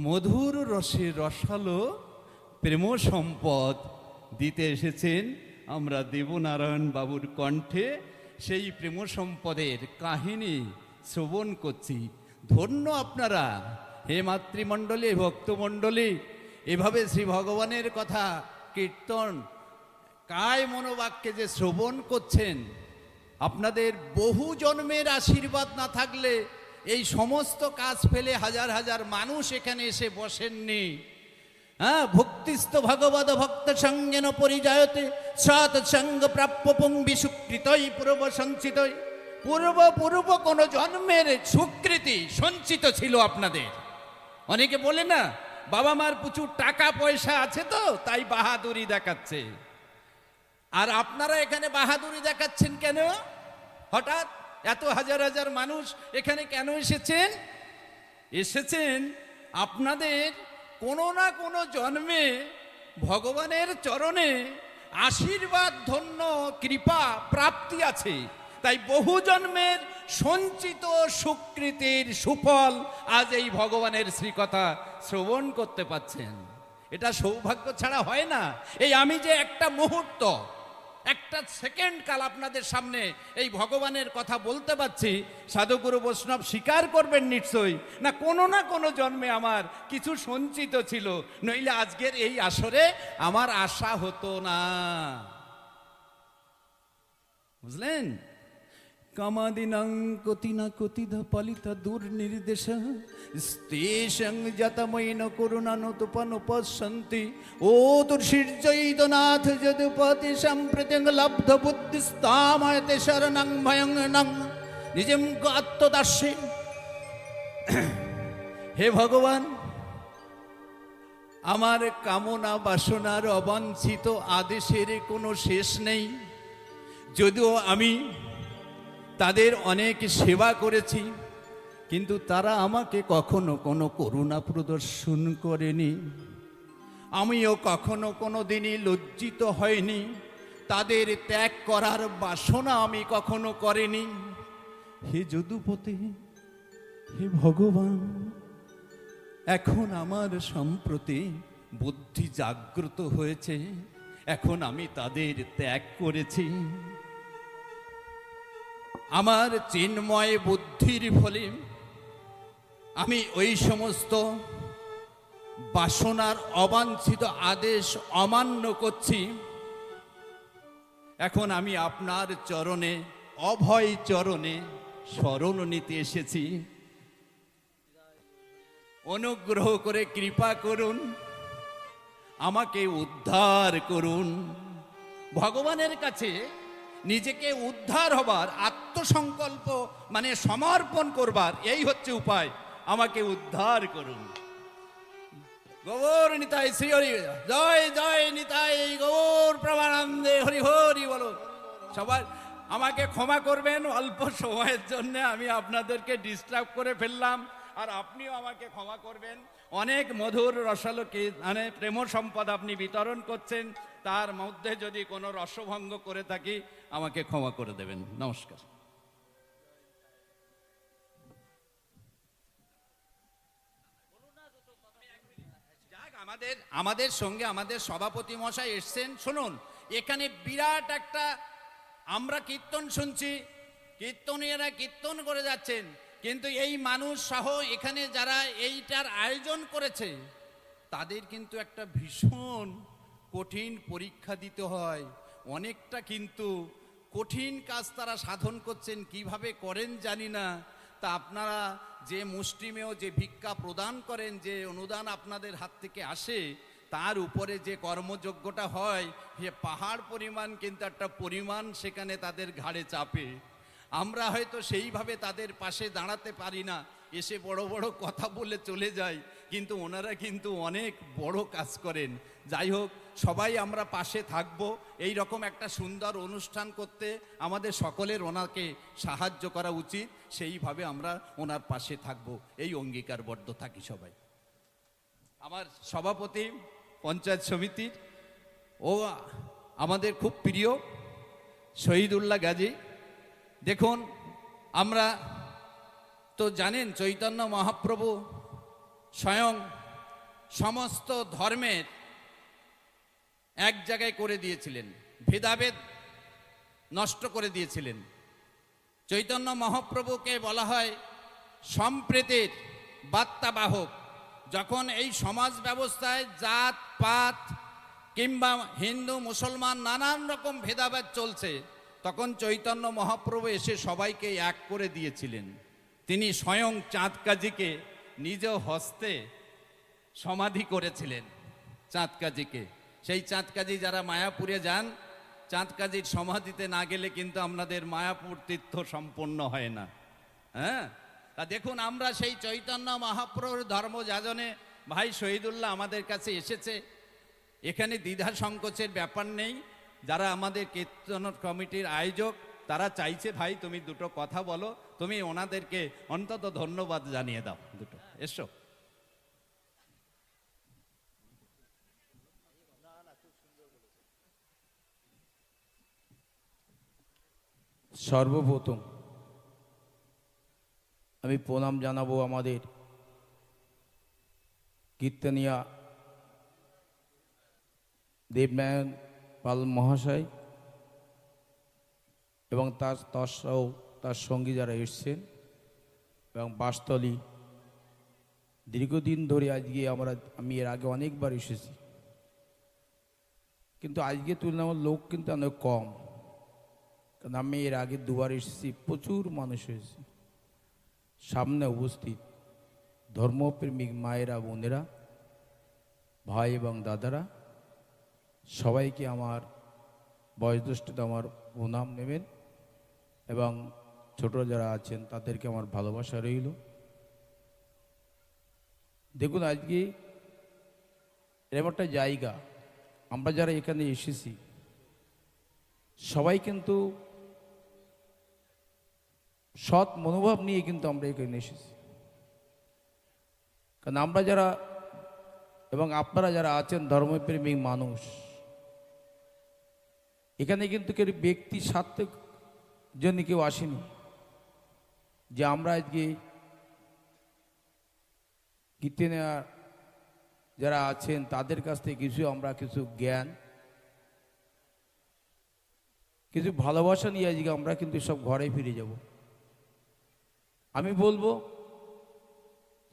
মধুর রসে রসালো প্রেম সম্পদ দিতে এসেছেন। আমরা দেবনারায়ণ বাবুর কণ্ঠে সেই প্রেম সম্পদের কাহিনী শ্রবণ করছি। ধন্য আপনারা হে মাতৃমণ্ডলী, ভক্তমণ্ডলী, এভাবে শ্রী ভগবানের কথা কীর্তন কায় মনোবাক্যে যে শ্রবণ করছেন। আপনাদের বহু জন্মের আশীর্বাদ না থাকলে এই সমস্ত কাজ ফেলে হাজার হাজার মানুষ এখানে এসে বসেননি। হ্যাঁ, ভক্তিস্থ ভগবদ ভক্ত সঙ্গেন পরিজায়তে সৎসঙ্গ প্রাপ্য পুংবি সুকৃতই পূর্ব সঞ্চিতই। পূর্ব কোন জন্মের সুকৃতি সঞ্চিত ছিল আপনাদের। অনেকে বলে না, বাবা মার প্রচুর টাকা পয়সা আছে তো তাই বাহাদুরি দেখাচ্ছে। আর আপনারা এখানে বাহাদুরি দেখাচ্ছেন কেন? হঠাৎ এত হাজার হাজার মানুষ এখানে কেন এসেছেন? এসেছেন আপনাদের কোনো না কোনো জন্মে ভগবানের চরণে আশীর্বাদ ধন্য কৃপা প্রাপ্তি আছে, তাই বহু জন্মের সঞ্চিত সুকৃতির সুফল আজ এই ভগবানের শ্রীকথা শ্রবণ করতে পাচ্ছেন। এটা সৌভাগ্য ছাড়া হয় না। এই আমি যে একটা মুহূর্ত, একটা সেকেন্ড কাল আপনাদের সামনে এই ভগবানের কথা বলতে পারছি, সাধুগুরু বৈষ্ণব স্বীকার করবেন নিশ্চয়ই না কোনো জন্মে আমার কিছু সঞ্চিত ছিল, নইলে আজকের এই আসরে আমার আশা হতো না। বুঝলেন? কামাদিনাং কতিনা কতিধ পালিতা দুর্নির্দেশ স্তেশং যতমৈন করুণানুতপনুপসন্তি ও দুর্শির্জয়িতনাথ যদুপতি সম্প্রত্যং লব্ধ বুদ্ধিস্তাময়তে শরণং ভয়ং নং নিজম আত্মদাস্যে। হে ভগবান, আমার কামনা বাসনার অবাঞ্ছিত আদেশের কোনো শেষ নেই। যদিও আমি তাদের অনেক সেবা করেছি, কিন্তু তারা আমাকে কখনো কোনো করুণা প্রদর্শন করেনি। আমিও কখনো কোনো দিনই লজ্জিত হয়নি। তাদের ত্যাগ করার বাসনা আমি কখনো করিনি। হে যদুপতি, হে ভগবান, এখন আমার সম্প্রতি বুদ্ধি জাগ্রত হয়েছে, এখন আমি তাদের ত্যাগ করেছি। আমার চিন্ময় বুদ্ধির ফলে আমি ওই সমস্ত বাসনার অবাঞ্ছিত আদেশ অমান্য করছি। এখন আমি আপনার চরণে, অভয় চরণে শরণ নিতে এসেছি। অনুগ্রহ করে কৃপা করুন, আমাকে উদ্ধার করুন। ভগবানের কাছে নিজেকে উদ্ধার হবার, আত্মসংকল্প মানে সমর্পণ করবার এই হচ্ছে উপায়। আমাকে উদ্ধার করুন। গৌর নিতাই শ্রী হরি, জয় জয় নিতাই গৌর প্রমানন্দে, হরি হরি বলো। সবাই আমাকে ক্ষমা করবেন, অল্প সময়ের জন্য আমি আপনাদেরকে ডিস্টার্ব করে ফেললাম, আর আপনিও আমাকে ক্ষমা করবেন। অনেক মধুর রসালোকে মানে প্রেম সম্পদ আপনি বিতরণ করছেন, তার মধ্যে যদি কোনো রসভঙ্গ করে থাকি আমাকে ক্ষমা করে দেবেন। নমস্কার। আমাদের সঙ্গে আমাদের সভাপতি মশাই এসছেন। শুনুন, এখানে বিরাট একটা, আমরা কীর্তন শুনছি, কীর্তনীয়রা কীর্তন করে যাচ্ছেন, কিন্তু এই মানুষ সহ এখানে যারা এইটার আয়োজন করেছে তাদের কিন্তু একটা ভীষণ কঠিন পরীক্ষা দিতে হয়। অনেকটা কিন্তু কঠিন কাজ তারা সাধন করছেন, কিভাবে করেন জানি না। তা আপনারা যে মুষ্টিমেয় যে ভিক্ষা প্রদান করেন, যে অনুদান আপনাদের হাত থেকে আসে, তার উপরে যে কর্মযোগ্যটা হয়, সে পাহাড় পরিমাণ কিন্তু একটা পরিমাণ সেখানে তাদের ঘাড়ে চাপে। আমরা হয়তো সেইভাবে তাদের পাশে দাঁড়াতে পারি না, এসে বড় বড় কথা বলে চলে যাই, কিন্তু ওনারা কিন্তু অনেক বড় কাজ করেন। যাই হোক, সবাই আমরা পাশে থাকব। এই রকম একটা সুন্দর অনুষ্ঠান করতে আমাদের সকলের ওনাকে সাহায্য করা উচিত, সেইভাবে আমরা ওনার পাশে থাকব, এই অঙ্গীকারবদ্ধ থাকি সবাই। আমার সভাপতি পঞ্চায়েত সমিতির, ও আমাদের খুব প্রিয় শহীদুল্লাহ গাজী। দেখুন, আমরা তো জানেন চৈতন্য মহাপ্রভু স্বয়ং সমস্ত ধর্মের এক জায়গায় করে দিয়েছিলেন, ভেদাভেদ নষ্ট করে দিয়েছিলেন। চৈতন্য মহাপ্রভুকে বলা হয় সম্প্রীতির বার্তাবাহক। যখন এই সমাজ ব্যবস্থায় জাত পাত কিংবা হিন্দু মুসলমান নানান রকম ভেদাভেদ চলছে, তখন চৈতন্য মহাপ্রভু এসে সবাইকে এক করে দিয়েছিলেন। তিনি স্বয়ং চাঁদকাজিকে নিজ হস্তে সমাধি করেছিলেন, চাঁদকাজিকে। সেই চাঁদকাজি যারা মায়াপুরে যান, চাঁদকাজির সমাধিতে না গেলে কিন্তু আপনাদের মায়াপুর তীর্থ সম্পন্ন হয় না। হ্যাঁ, তা দেখুন, আমরা সেই চৈতন্য মহাপ্রভুর ধর্মযাজনে ভাই শহীদুল্লাহ আমাদের কাছে এসেছে। এখানে দ্বিধা সংকোচের ব্যাপার নেই। যারা আমাদের কীর্তন কমিটির আয়োজক, তারা চাইছে ভাই তুমি দুটো কথা বলো, তুমি ওনাদেরকে অন্তত ধন্যবাদ জানিয়ে দাও দুটো। এসো। সর্বপ্রথম আমি প্রণাম জানাবো আমাদের কীর্তনিয়া দেবনারায়ণ পাল মহাশয় এবং তার সঙ্গী যারা এসছেন, এবং বাসতলী দীর্ঘদিন ধরে আজকে আমি এর আগে অনেকবার এসেছি, কিন্তু আজকে তুলনামূলক লোক কিন্তু অনেক কম, কারণ আমি এর আগে দুবার এসেছি, প্রচুর মানুষ হয়েছে। সামনে উপস্থিত ধর্মপ্রেমিক মায়েরা, বোনেরা, ভাই এবং দাদারা, সবাইকে আমার বয়োজ্যেষ্ঠতা আমার প্রণাম নেবেন, এবং ছোট যারা আছেন তাদেরকে আমার ভালোবাসা রইল। দেখুন, আজকে এরকম একটা জায়গা, আমরা যারা এখানে এসেছি সবাই কিন্তু সৎ মনোভাব নিয়ে কিন্তু আমরা এখানে এসেছি। কারণ আমরা যারা এবং আপনারা যারা আছেন ধর্মপ্রেমিক মানুষ, এখানে কিন্তু কেউ ব্যক্তি স্বার্থের জন্য কেউ আসেনি। যে আমরা আজকে কীর্তনে যারা আছেন তাদের কাছ থেকে কিছু জ্ঞান, কিছু ভালোবাসা নিয়ে আজকে আমরা কিন্তু সব ঘরে ফিরে যাব। আমি বলবো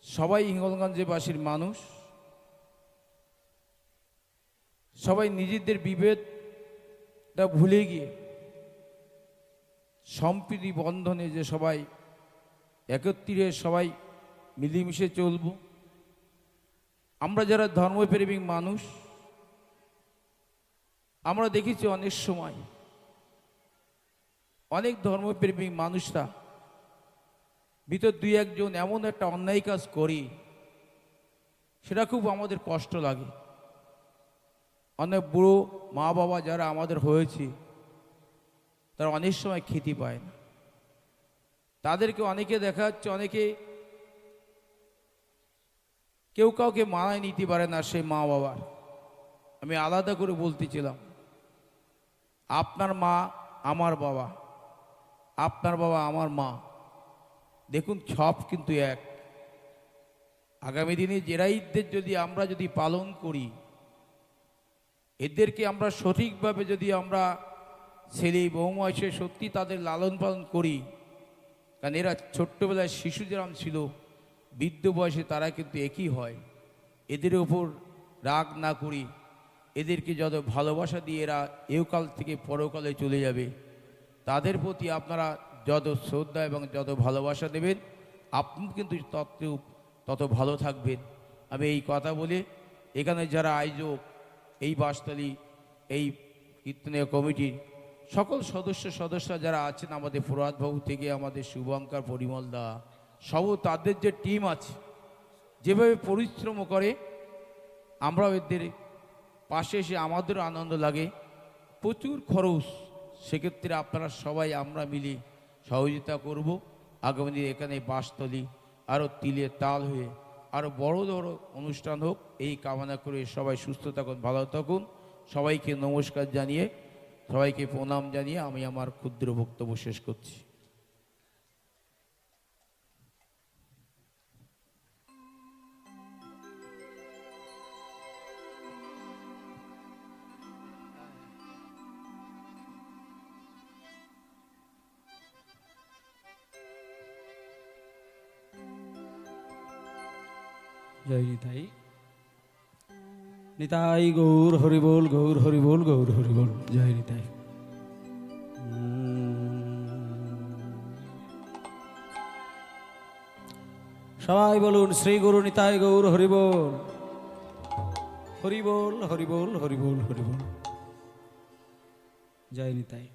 সবাই হিঙ্গলগঞ্জবাসীর মানুষ, সবাই নিজেদের বিভেদটা ভুলে গিয়ে সম্প্রীতি বন্ধনে যে সবাই একত্রে সবাই মিলেমিশে চলব। আমরা যারা ধর্মপ্রেমিক মানুষ, আমরা দেখেছি অনেক সময় অনেক ধর্মপ্রেমিক মানুষরা ভিতর দুই একজন এমন একটা অন্যায় কাজ করি, সেটা খুব আমাদের কষ্ট লাগে। অনেক বুড়ো মা বাবা যারা আমাদের হয়েছে তারা অনেক সময় খেতে পায় না। তাদেরকে অনেকে দেখা যাচ্ছে, অনেকে কেউ কাউকে মানায় নিতে পারে না সেই মা বাবার। আমি আলাদা করে বলতেছিলাম, আপনার মা আমার বাবা, আপনার বাবা আমার মা, দেখুন সব কিন্তু এক। আগামী দিনে জেরাইদের যদি আমরা যদি পালন করি, এদেরকে আমরা সঠিকভাবে যদি আমরা ছেলে বৌমা এসে সত্যি তাদের লালন পালন করি, কারণ এরা ছোট্টবেলায় শিশু যেরকম ছিল, বৃদ্ধ বয়সে তারা কিন্তু একই হয়। এদের ওপর রাগ না করি, এদেরকে যত ভালোবাসা দিয়ে এরা এহকাল থেকে পরকালে চলে যাবে, তাদের প্রতি আপনারা যত শ্রদ্ধা এবং যত ভালোবাসা দেবেন, আপনি কিন্তু তত ভালো থাকবেন। আমি এই কথা বলে এখানে যারা আয়োজক, এই বাসতলী এই কীর্তনীয় কমিটির সকল সদস্যরা যারা আছেন, আমাদের ফুরাদবাবু থেকে আমাদের শুভঙ্কর পরিমল দা সব, তাদের যে টিম আছে যেভাবে পরিশ্রম করে, আমরাও এদের পাশে এসে আমাদেরও আনন্দ লাগে। প্রচুর খরচ, সেক্ষেত্রে আপনারা সবাই আমরা মিলে সহযোগিতা করব। আগামী দিনে এখানে বাসতলী আরও তিলে তাল হয়ে আরও বড় অনুষ্ঠান হোক, এই কামনা করে সবাই সুস্থ থাকুন, ভালো থাকুন। সবাইকে নমস্কার জানিয়ে, সবাইকে প্রণাম জানিয়ে আমি আমার ক্ষুদ্র বক্তব্য শেষ করছি। জয় নিতাই। নিতাই গৌর হরিবোল, গৌর হরিবোল, গৌর হরিবোল, জয় নিতাই। সবাই বলুন শ্রী গুরু নিতাই গৌর হরিবোল, হরিবোল, হরিবোল, হরিবোল, হরিবোল, জয় নিতাই।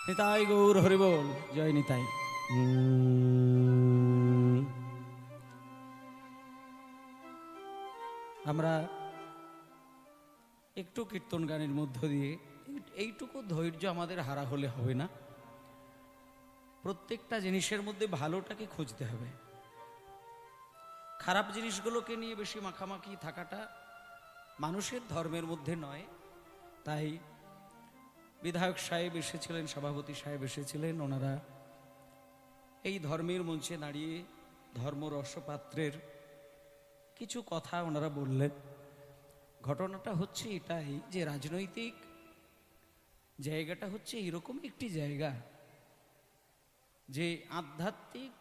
নিতাই গৌর হরিবোল, জয় নিতাই। আমরা একটু কীর্তন গানের মধ্য দিয়ে, এইটুকু ধৈর্য আমাদের হারা হলে হবে না। প্রত্যেকটা জিনিসের মধ্যে ভালোটাকে খুঁজতে হবে। খারাপ জিনিসগুলোকে নিয়ে বেশি মাখামাখি থাকাটা মানুষের ধর্মের মধ্যে নয়। তাই বিধায়ক সাহেব এসেছিলেন, সভাপতি সাহেব এসেছিলেন, ওনারা এই ধর্মের মঞ্চে দাঁড়িয়ে ধর্ম রসপাত্রের কিছু কথা ওনারা বললেন। ঘটনাটা হচ্ছে এটাই যে রাজনৈতিক জায়গাটা হচ্ছে এরকম একটি জায়গা যে আধ্যাত্মিক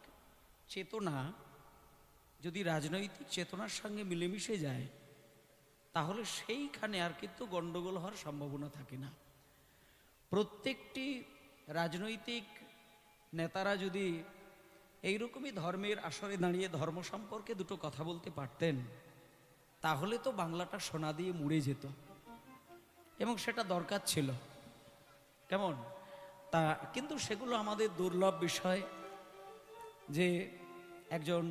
চেতনা যদি রাজনৈতিক চেতনার সঙ্গে মিলেমিশে যায়, তাহলে সেইখানে আর কিন্তু গণ্ডগোল হওয়ার সম্ভাবনা থাকে না। প্রত্যেকটি রাজনৈতিক নেতারা যদি এইরকমই ধর্মের আসরে দাঁড়িয়ে ধর্ম সম্পর্কে দুটো কথা বলতে পারতেন, তাহলে তো বাংলাটা সোনা দিয়ে মুড়ে যেত, এবং সেটা দরকার ছিল। কেমন তা, কিন্তু সেগুলো আমাদের দুর্লভ বিষয়। যে একজন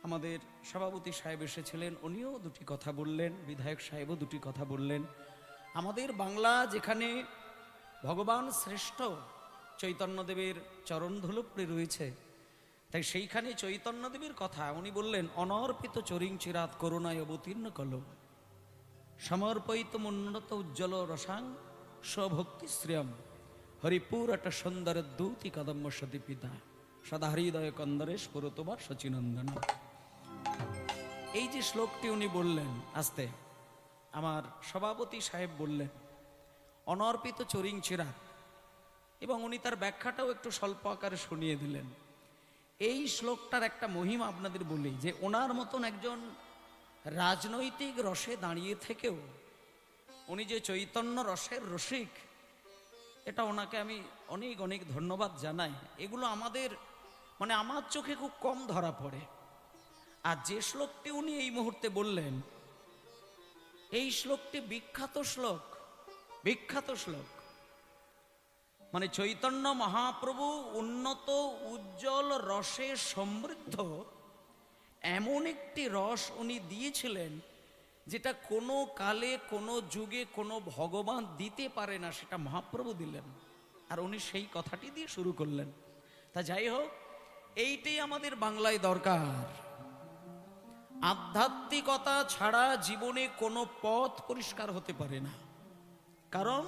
আমাদের সভাপতি সাহেব এসেছিলেন, উনিও দুটি কথা বললেন, বিধায়ক সাহেবও দুটি কথা বললেন। আমাদের বাংলা যেখানে ভগবান শ্রেষ্ঠ চৈতন্যদেবের চরণধুলো পড়ে রয়েছে, তাই সেইখানে চৈতন্যদেবের কথা উনি বললেন, অনর্পিত চরিং চিরাত করুণায় অবতীর্ণ কল সমর্পিত উন্নত উজ্জ্বল রসাং স্বভক্তি শ্রিয়ম হরিপুরট সুন্দর দূতি কদম্ব সতী পিতা সদা হৃদয় কন্দরেশ পুরো তোমার সচিনন্দন। এই যে শ্লোকটি উনি বললেন, আস্তে আমার সভাপতি সাহেব বললেন অনর্পিত চরিং চিরাত, এবং উনি তার ব্যাখ্যাটাও একটু স্বল্প আকারে শুনিয়ে দিলেন। এই শ্লোকটার একটা মহিমা আপনাদের বলি, যে ওনার মতন একজন রাজনৈতিক রসে দাঁড়িয়ে থেকেও উনি যে চৈতন্য রসের রসিক, এটা ওনাকে আমি অনেক অনেক ধন্যবাদ জানাই। এগুলো আমাদের মানে আমার চোখে খুব কম ধরা পড়ে। আর যে শ্লোকটি উনি এই মুহূর্তে বললেন, এই শ্লোকটি বিখ্যাত শ্লোক, বিখ্যাত শ্লোক। মানে চৈতন্য মহাপ্রভু উন্নত উজ্জ্বল রসে সমৃদ্ধ এমন একটি রস উনি দিয়েছিলেন, যেটা কোনো কালে কোনো যুগে কোনো ভগবান দিতে পারে না, সেটা মহাপ্রভু দিলেন। আর উনি সেই কথাটি দিয়ে শুরু করলেন। তা যাই হোক, এইটাই আমাদের বাংলায় দরকার। আধ্যাত্মিকতা ছাড়া জীবনে কোনো পথ পরিষ্কার হতে পারে না। কারণ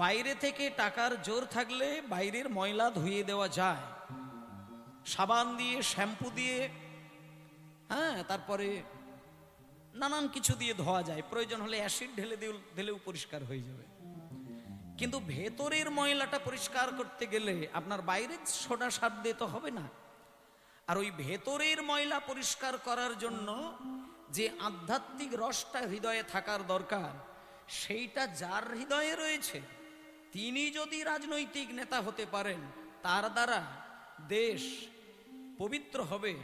বাইরে থেকে টাকার জোর থাকলে বাইরের ময়লা ধুয়ে দেওয়া যায়, সাবান দিয়ে, শ্যাম্পু দিয়ে, হ্যাঁ, তারপরে নানান কিছু দিয়ে ধোয়া যায়, প্রয়োজন হলে অ্যাসিড ঢেলে দিলেও পরিষ্কার হয়ে যাবে। কিন্তু ভেতরের ময়লাটা পরিষ্কার করতে গেলে আপনার বাইরের সোডা সার দিয়ে তো হবে না। আর ওই ভেতরের ময়লা পরিষ্কার করার জন্য যে আধ্যাত্মিক রসটা হৃদয়ে থাকার দরকার, সেইটা যার হৃদয়ে রয়েছে, তিনি যদি রাজনৈতিক নেতা হতে পারেন, তার দ্বারা দেশ পবিত্র হবে,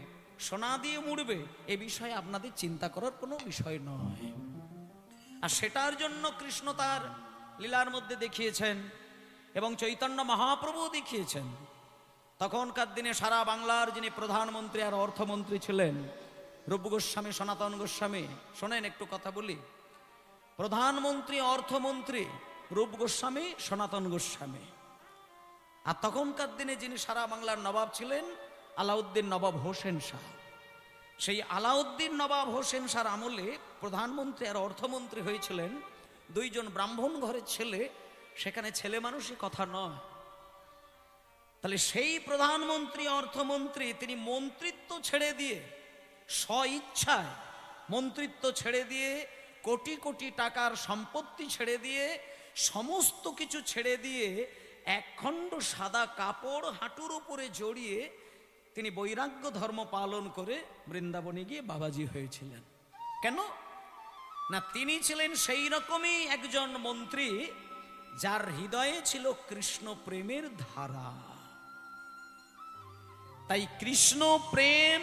সোনা দিয়ে মুড়বে, এ বিষয়ে আপনাদের চিন্তা করার কোনো বিষয় নয়। আর সেটার জন্য কৃষ্ণ তার লীলার মধ্যে দেখিয়েছেন এবং চৈতন্য মহাপ্রভু দেখিয়েছেন। তখনকার দিনে সারা বাংলার যিনি প্রধানমন্ত্রী আর অর্থমন্ত্রী ছিলেন, রূপ গোস্বামী, সনাতন গোস্বামী। শোনেন একটু কথা বলি। প্রধানমন্ত্রী, অর্থমন্ত্রী রূপ গোস্বামী, সনাতন গোস্বামী। আর তখনকার দিনে যিনি সারা বাংলার নবাব ছিলেন, আলাউদ্দিন নবাব হোসেন শাহ। সেই আলাউদ্দিন নবাব হোসেন শাহর আমলে প্রধানমন্ত্রী আর অর্থমন্ত্রী হয়েছিলেন দুইজন ব্রাহ্মণ ঘরের ছেলে। সেখানে ছেলে মানুষই কথা নয়। তাহলে সেই প্রধানমন্ত্রী, অর্থমন্ত্রী, তিনি মন্ত্রিত্ব ছেড়ে দিয়ে, স্ব ইচ্ছায় মন্ত্রিত্ব ছেড়ে দিয়ে, কোটি কোটি টাকার সম্পত্তি ছেড়ে দিয়ে, সমস্ত কিছু ছেড়ে দিয়ে, একখণ্ড সাদা কাপড় হাঁটুর উপরে জড়িয়ে তিনি বৈরাগ্য ধর্ম পালন করে বৃন্দাবনে গিয়ে বাবাজি হয়েছিলেন। কেন না, তিনি ছিলেন সেই রকমই একজন মন্ত্রী যার হৃদয়ে ছিল কৃষ্ণ প্রেমের ধারা। তাই কৃষ্ণ প্রেম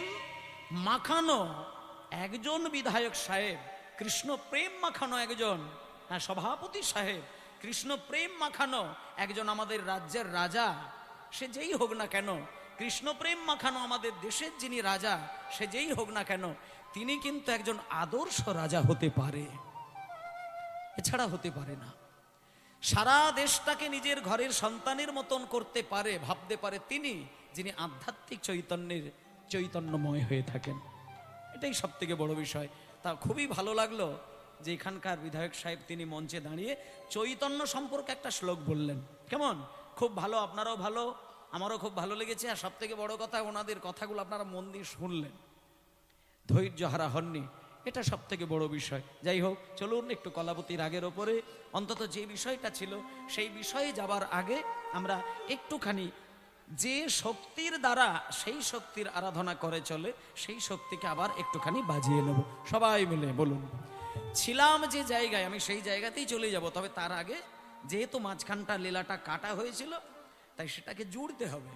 মাখানো একজন বিধায়ক সাহেব, কৃষ্ণ প্রেম মাখানো একজন সভাপতি সাহেব, কৃষ্ণ প্রেম মাখানো একজন আমাদের রাজ্যের রাজা, সে যেই হোক না কেন, কৃষ্ণ প্রেম মাখানো আমাদের দেশের যিনি রাজা, সে যেই হোক না কেন, তিনি কিন্তু একজন আদর্শ রাজা হতে পারে, এছাড়া হতে পারে না। সারা দেশটাকে নিজের ঘরের সন্তানের মতন করতে পারে, ভাবতে পারে তিনি, যিনি আধ্যাত্মিক চৈতন্যময় হয়ে থাকেন। এটাই সব থেকে বড় বিষয়। তা খুবই ভালো লাগলো যে এখানকার বিধায়ক সাহেব তিনি মঞ্চে দাঁড়িয়ে চৈতন্য সম্পর্কে একটা শ্লোক বললেন। কেমন, খুব ভালো, আপনারাও ভালো, আমারও খুব ভালো লেগেছে। আর সব থেকে বড় কথা, ওনাদের কথাগুলো আপনারা মন দিয়ে শুনলেন, ধৈর্য হারা হননি, এটা সব থেকে বড় বিষয়। যাই হোক, চলুন একটু কলাবতীর রাগের ওপরে অন্তত যে বিষয়টা ছিল সেই বিষয়ে যাবার আগে আমরা একটুখানি যে শক্তির দ্বারা সেই শক্তির আরাধনা করে চলে, সেই শক্তিকে আবার একটুখানি বাজিয়ে নেব সবাই মিলে। বলুন, ছিলাম যে জায়গায়, আমি সেই জায়গাতেই চলে যাব। তবে তার আগে যেহেতু মাঝখানটা লীলাটা কাটা হয়েছিল, তাই সেটাকে জুড়তে হবে।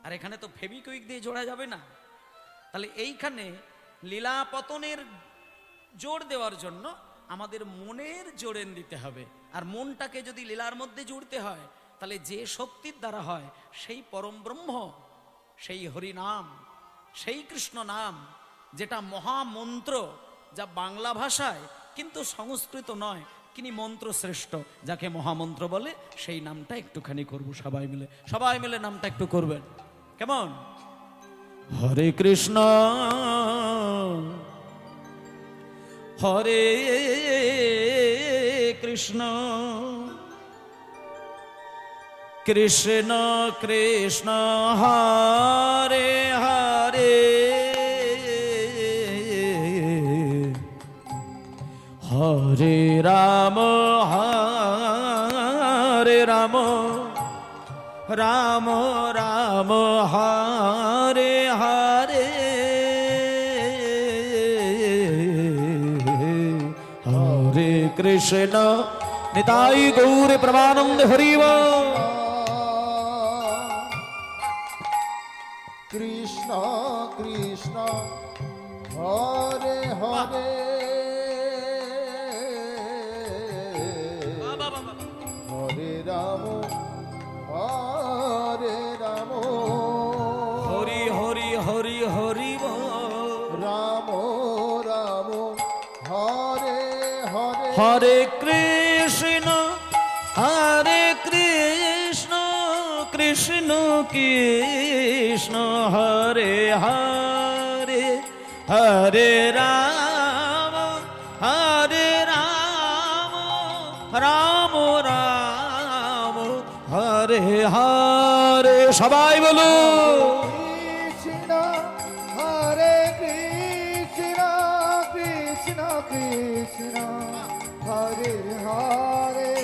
আর এখানে তো ফেবিকুইক দিয়ে জোড়া যাবে না। তাহলে এইখানে লীলা পতনের জোর দেওয়ার জন্য আমাদের মনের জোড়েন দিতে হবে। আর মনটাকে যদি লীলার মধ্যে জুড়তে হয়, তাহলে যে শক্তির দ্বারা হয় সেই পরম ব্রহ্ম, সেই হরিনাম, সেই কৃষ্ণ নাম, যেটা মহামন্ত্র, যা বাংলা ভাষায় কিন্তু সংস্কৃত নয়, তিনি মন্ত্র শ্রেষ্ঠ, যাকে মহামন্ত্র বলে, সেই নামটা একটুখানি করব সবাই মিলে। সবাই মিলে নামটা একটু করবেন, কেমন? হরে কৃষ্ণ হরে কৃষ্ণ কৃষ্ণ কৃষ্ণ হরে হরে হরে রাম হরে রাম রাম রাম হরে হরে হরে কৃষ্ণ নিতাই গৌর প্রমানন্দ হরি বল। কৃষ্ণ কৃষ্ণ হরে হরে হরে রাম হরে রাম হরি হরি হরি হরি বল। রাম রাম হরে হরে হরে কৃষ্ণ কৃষ্ণ কৃষ্ণ হরে হরে হরে রাম রাম রাম হরে হরে সবাই বলো কৃষ্ণ হরে কৃষ্ণ কৃষ্ণ কৃষ্ণ হরে হরে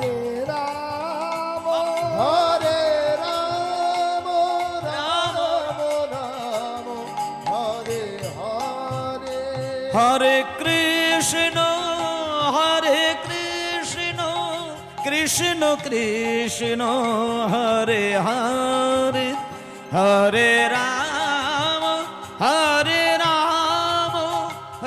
হরে রাম হরে রাম রাম রাম হরে হরে হরে কৃষ্ণ কৃষ্ণ কৃষ্ণ হরে হরে হরে রাম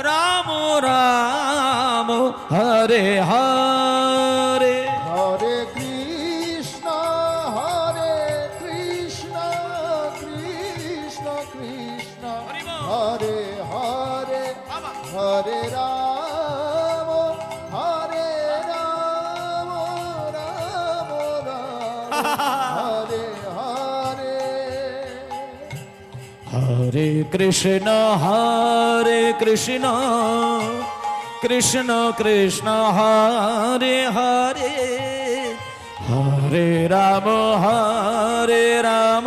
রাম রাম হরে হরে হরে কৃষ্ণ কৃষ্ণ কৃষ্ণ হরে হরে হরে রাম রাম হরে হরে হরে কৃষ্ণ কৃষ্ণ কৃষ্ণ হরে হরে হরে রাম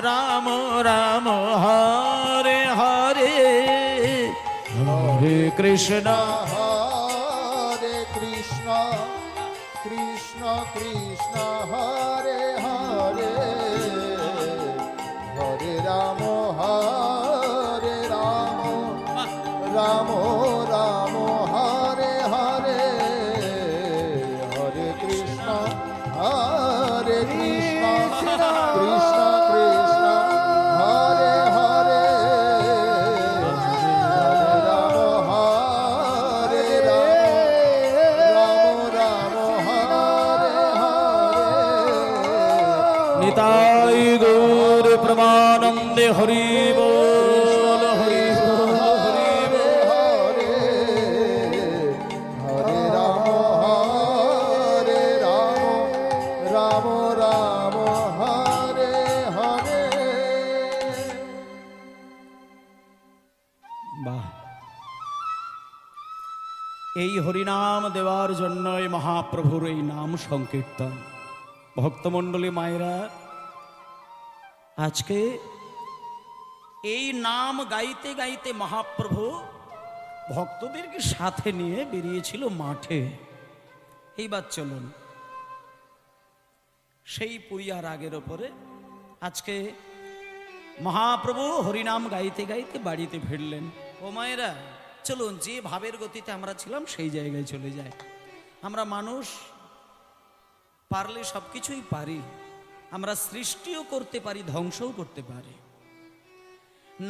রাম রাম হরে হরে হরে কৃষ্ণ হরে কৃষ্ণ কৃষ্ণ কৃষ্ণ হরে হরে হরে রাম রাম রাম হরে হরে হরে কৃষ্ণ কৃষ্ণ কৃষ্ণ হরে হরে হরে রাম রাম হরে হরে নিতাই গৌর প্রমানন্দে হরি বল হরি বল হরি বল। হরে হরে রাম রাম রাম হরে হরে বাহ, এই হরিনাম দেওয়ার জন্যই মহাপ্রভুর এই নাম সংকীর্তন। ভক্তমণ্ডলী মায়েরা, আজকে এই নাম গাইতে গাইতে মহাপ্রভু ভক্তদেরকে সাথে নিয়ে বেরিয়েছিল মাঠে। এইবার চলুন সেই পুরিয়া রাগের ওপরে আজকে মহাপ্রভু হরিনাম গাইতে গাইতে বাড়িতে ফিরলেন। ও মায়েরা, চলুন যে ভাবের গতিতে আমরা ছিলাম সেই জায়গায় চলে যায়। আমরা মানুষ, পারলে সব কিছুই পারি। আমরা সৃষ্টিও করতে পারি, ধ্বংসও করতে পারি।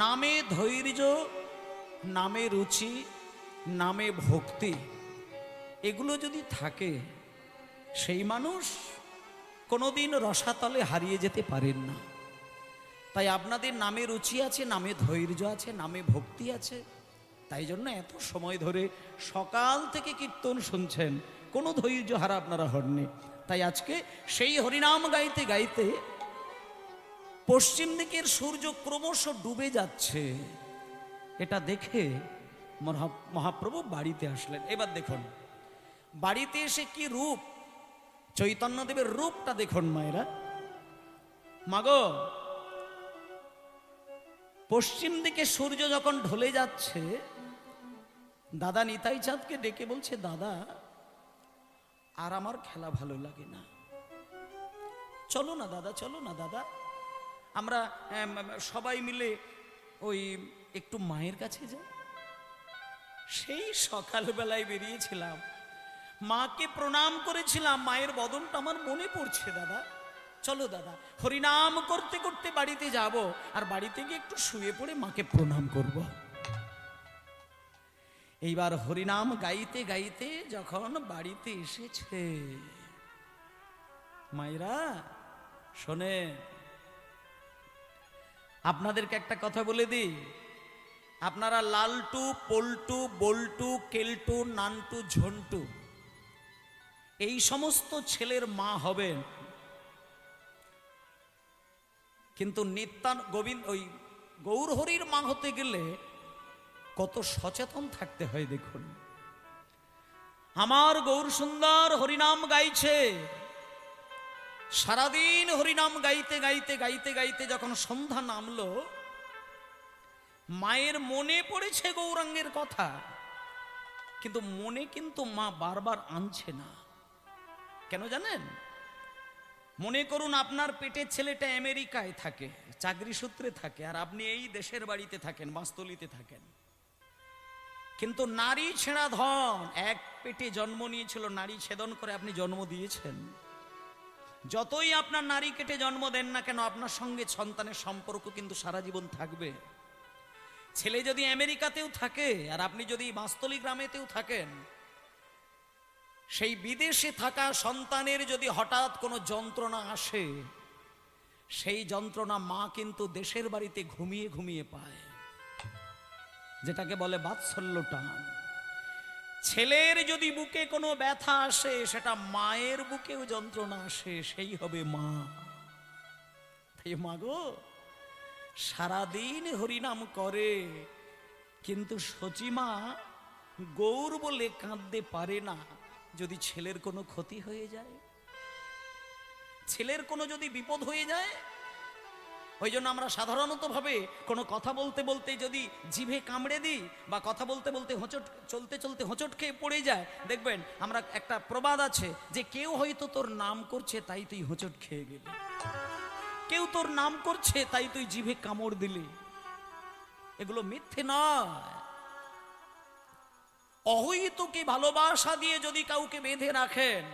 নামে ধৈর্য, নামে রুচি, নামে ভক্তি, এগুলো যদি থাকে সেই মানুষ কোনোদিন রসাতলে হারিয়ে যেতে পারেন না। তাই আপনাদের নামে রুচি আছে, নামে ধৈর্য আছে, নামে ভক্তি আছে। তাই জন্য এত সময় ধরে সকাল থেকে কীর্তন শুনছেন, কোনো ধৈর্য হারা আপনারা হননি। তাই আজকে সেই হরিনাম গাইতে গাইতে পশ্চিম দিকের সূর্য ক্রমশ ডুবে যাচ্ছে। এটা দেখে মহাপ্রভু বাড়িতে আসলেন। এবার দেখুন বাড়িতে এসে কি রূপ, চৈতন্যদেবের রূপটা দেখুন মায়েরা। মাগো, পশ্চিম দিকে সূর্য যখন ঢলে যাচ্ছে, দাদা নিতাই চাঁদকে ডেকে বলছে, দাদা আর আমার খেলা ভালো লাগে না, চলো না দাদা, চলো না দাদা, আমরা সবাই মিলে ওই একটু মায়ের কাছে যাই। সেই সকালবেলায় বেরিয়েছিলাম, মাকে প্রণাম করেছিলাম, মায়ের বদনটা আমার মনে পড়ছে দাদা, চলো দাদা হরিনাম করতে করতে বাড়িতে যাব, আর বাড়িতে গিয়ে একটু শুয়ে পড়ে মাকে প্রণাম করব। এইবার হরিনাম গাইতে গাইতে যখন বাড়িতে এসেছে, মায়েরা শোনে, আপনাদেরকে একটা কথা বলে দিই, আপনারা লালটু, পল্টু, বল্টু, কেলটু, নান্টু, ঝন্টু এই সমস্ত ছেলের মা হবেন, কিন্তু গোবিন্দ ওই গৌরহরির মা হতে গেলে কত সচেতন থাকতে হয় দেখুন। আমার গৌর সুন্দর হরিনাম গাইছে, সারাদিন হরিনাম গাইতে গাইতে গাইতে গাইতে যখন সন্ধ্যা নামলো, মায়ের মনে পড়েছে গৌরাঙ্গের কথা, কিন্তু মনে কিন্তু মা বারবার আনছে না। কেন জানেন? মনে করুন আপনার পেটের ছেলেটা আমেরিকায় থাকে, চাকরি সূত্রে থাকে, আর আপনি এই দেশের বাড়িতে থাকেন, বাঁশতলিতে থাকেন, কিন্তু নারী ছেঁড়া ধন, এক পেটে জন্ম নিয়েছিল, নারী ছেদন করে আপনি জন্ম দিয়েছেন। যতই আপনার নারী কেটে জন্ম দেন না কেন, আপনার সঙ্গে সন্তানের সম্পর্ক কিন্তু সারা জীবন থাকবে। ছেলে যদি আমেরিকাতেও থাকে আর আপনি যদি বাঁশতলী গ্রামেতেও থাকেন, সেই বিদেশে থাকা সন্তানের যদি হঠাৎ কোনো যন্ত্রণা আসে, সেই যন্ত্রণা মা কিন্তু দেশের বাড়িতে ঘুমিয়ে ঘুমিয়ে পায়, যেটাকে বলে বাৎসল্য টান। ছেলের যদি বুকে কোনো ব্যথা আসে, সেটা মায়ের বুকেও যন্ত্রণা আসে, সেই হবে মা। তাই মা গো, সারাদিন হরিনাম করে, কিন্তু সচিমা গৌর বলে কাঁদতে পারে না। যদি ছেলের কোনো ক্ষতি হয়ে যায়, ছেলের কোনো যদি বিপদ হয়ে যায়, ওই জন্য আমরা সাধারণত ভাবে কোনো কথা বলতে বলতে যদি জিভে কামড়ে দিই, বা কথা বলতে বলতে চলতে চলতে হোঁচট খেয়ে পড়ে যায়, দেখবেন আমরা একটা প্রবাদ আছে যে কেউ হয়তো তোর নাম করছে তাই তুই হোঁচট খেয়ে গেলি, কেউ তোর নাম করছে তাই তুই জিভে কামড় দিলি। এগুলো মিথ্যে নয়। অহৈতুকী ভালোবাসা দিয়ে যদি কাউকে বেঁধে রাখেন,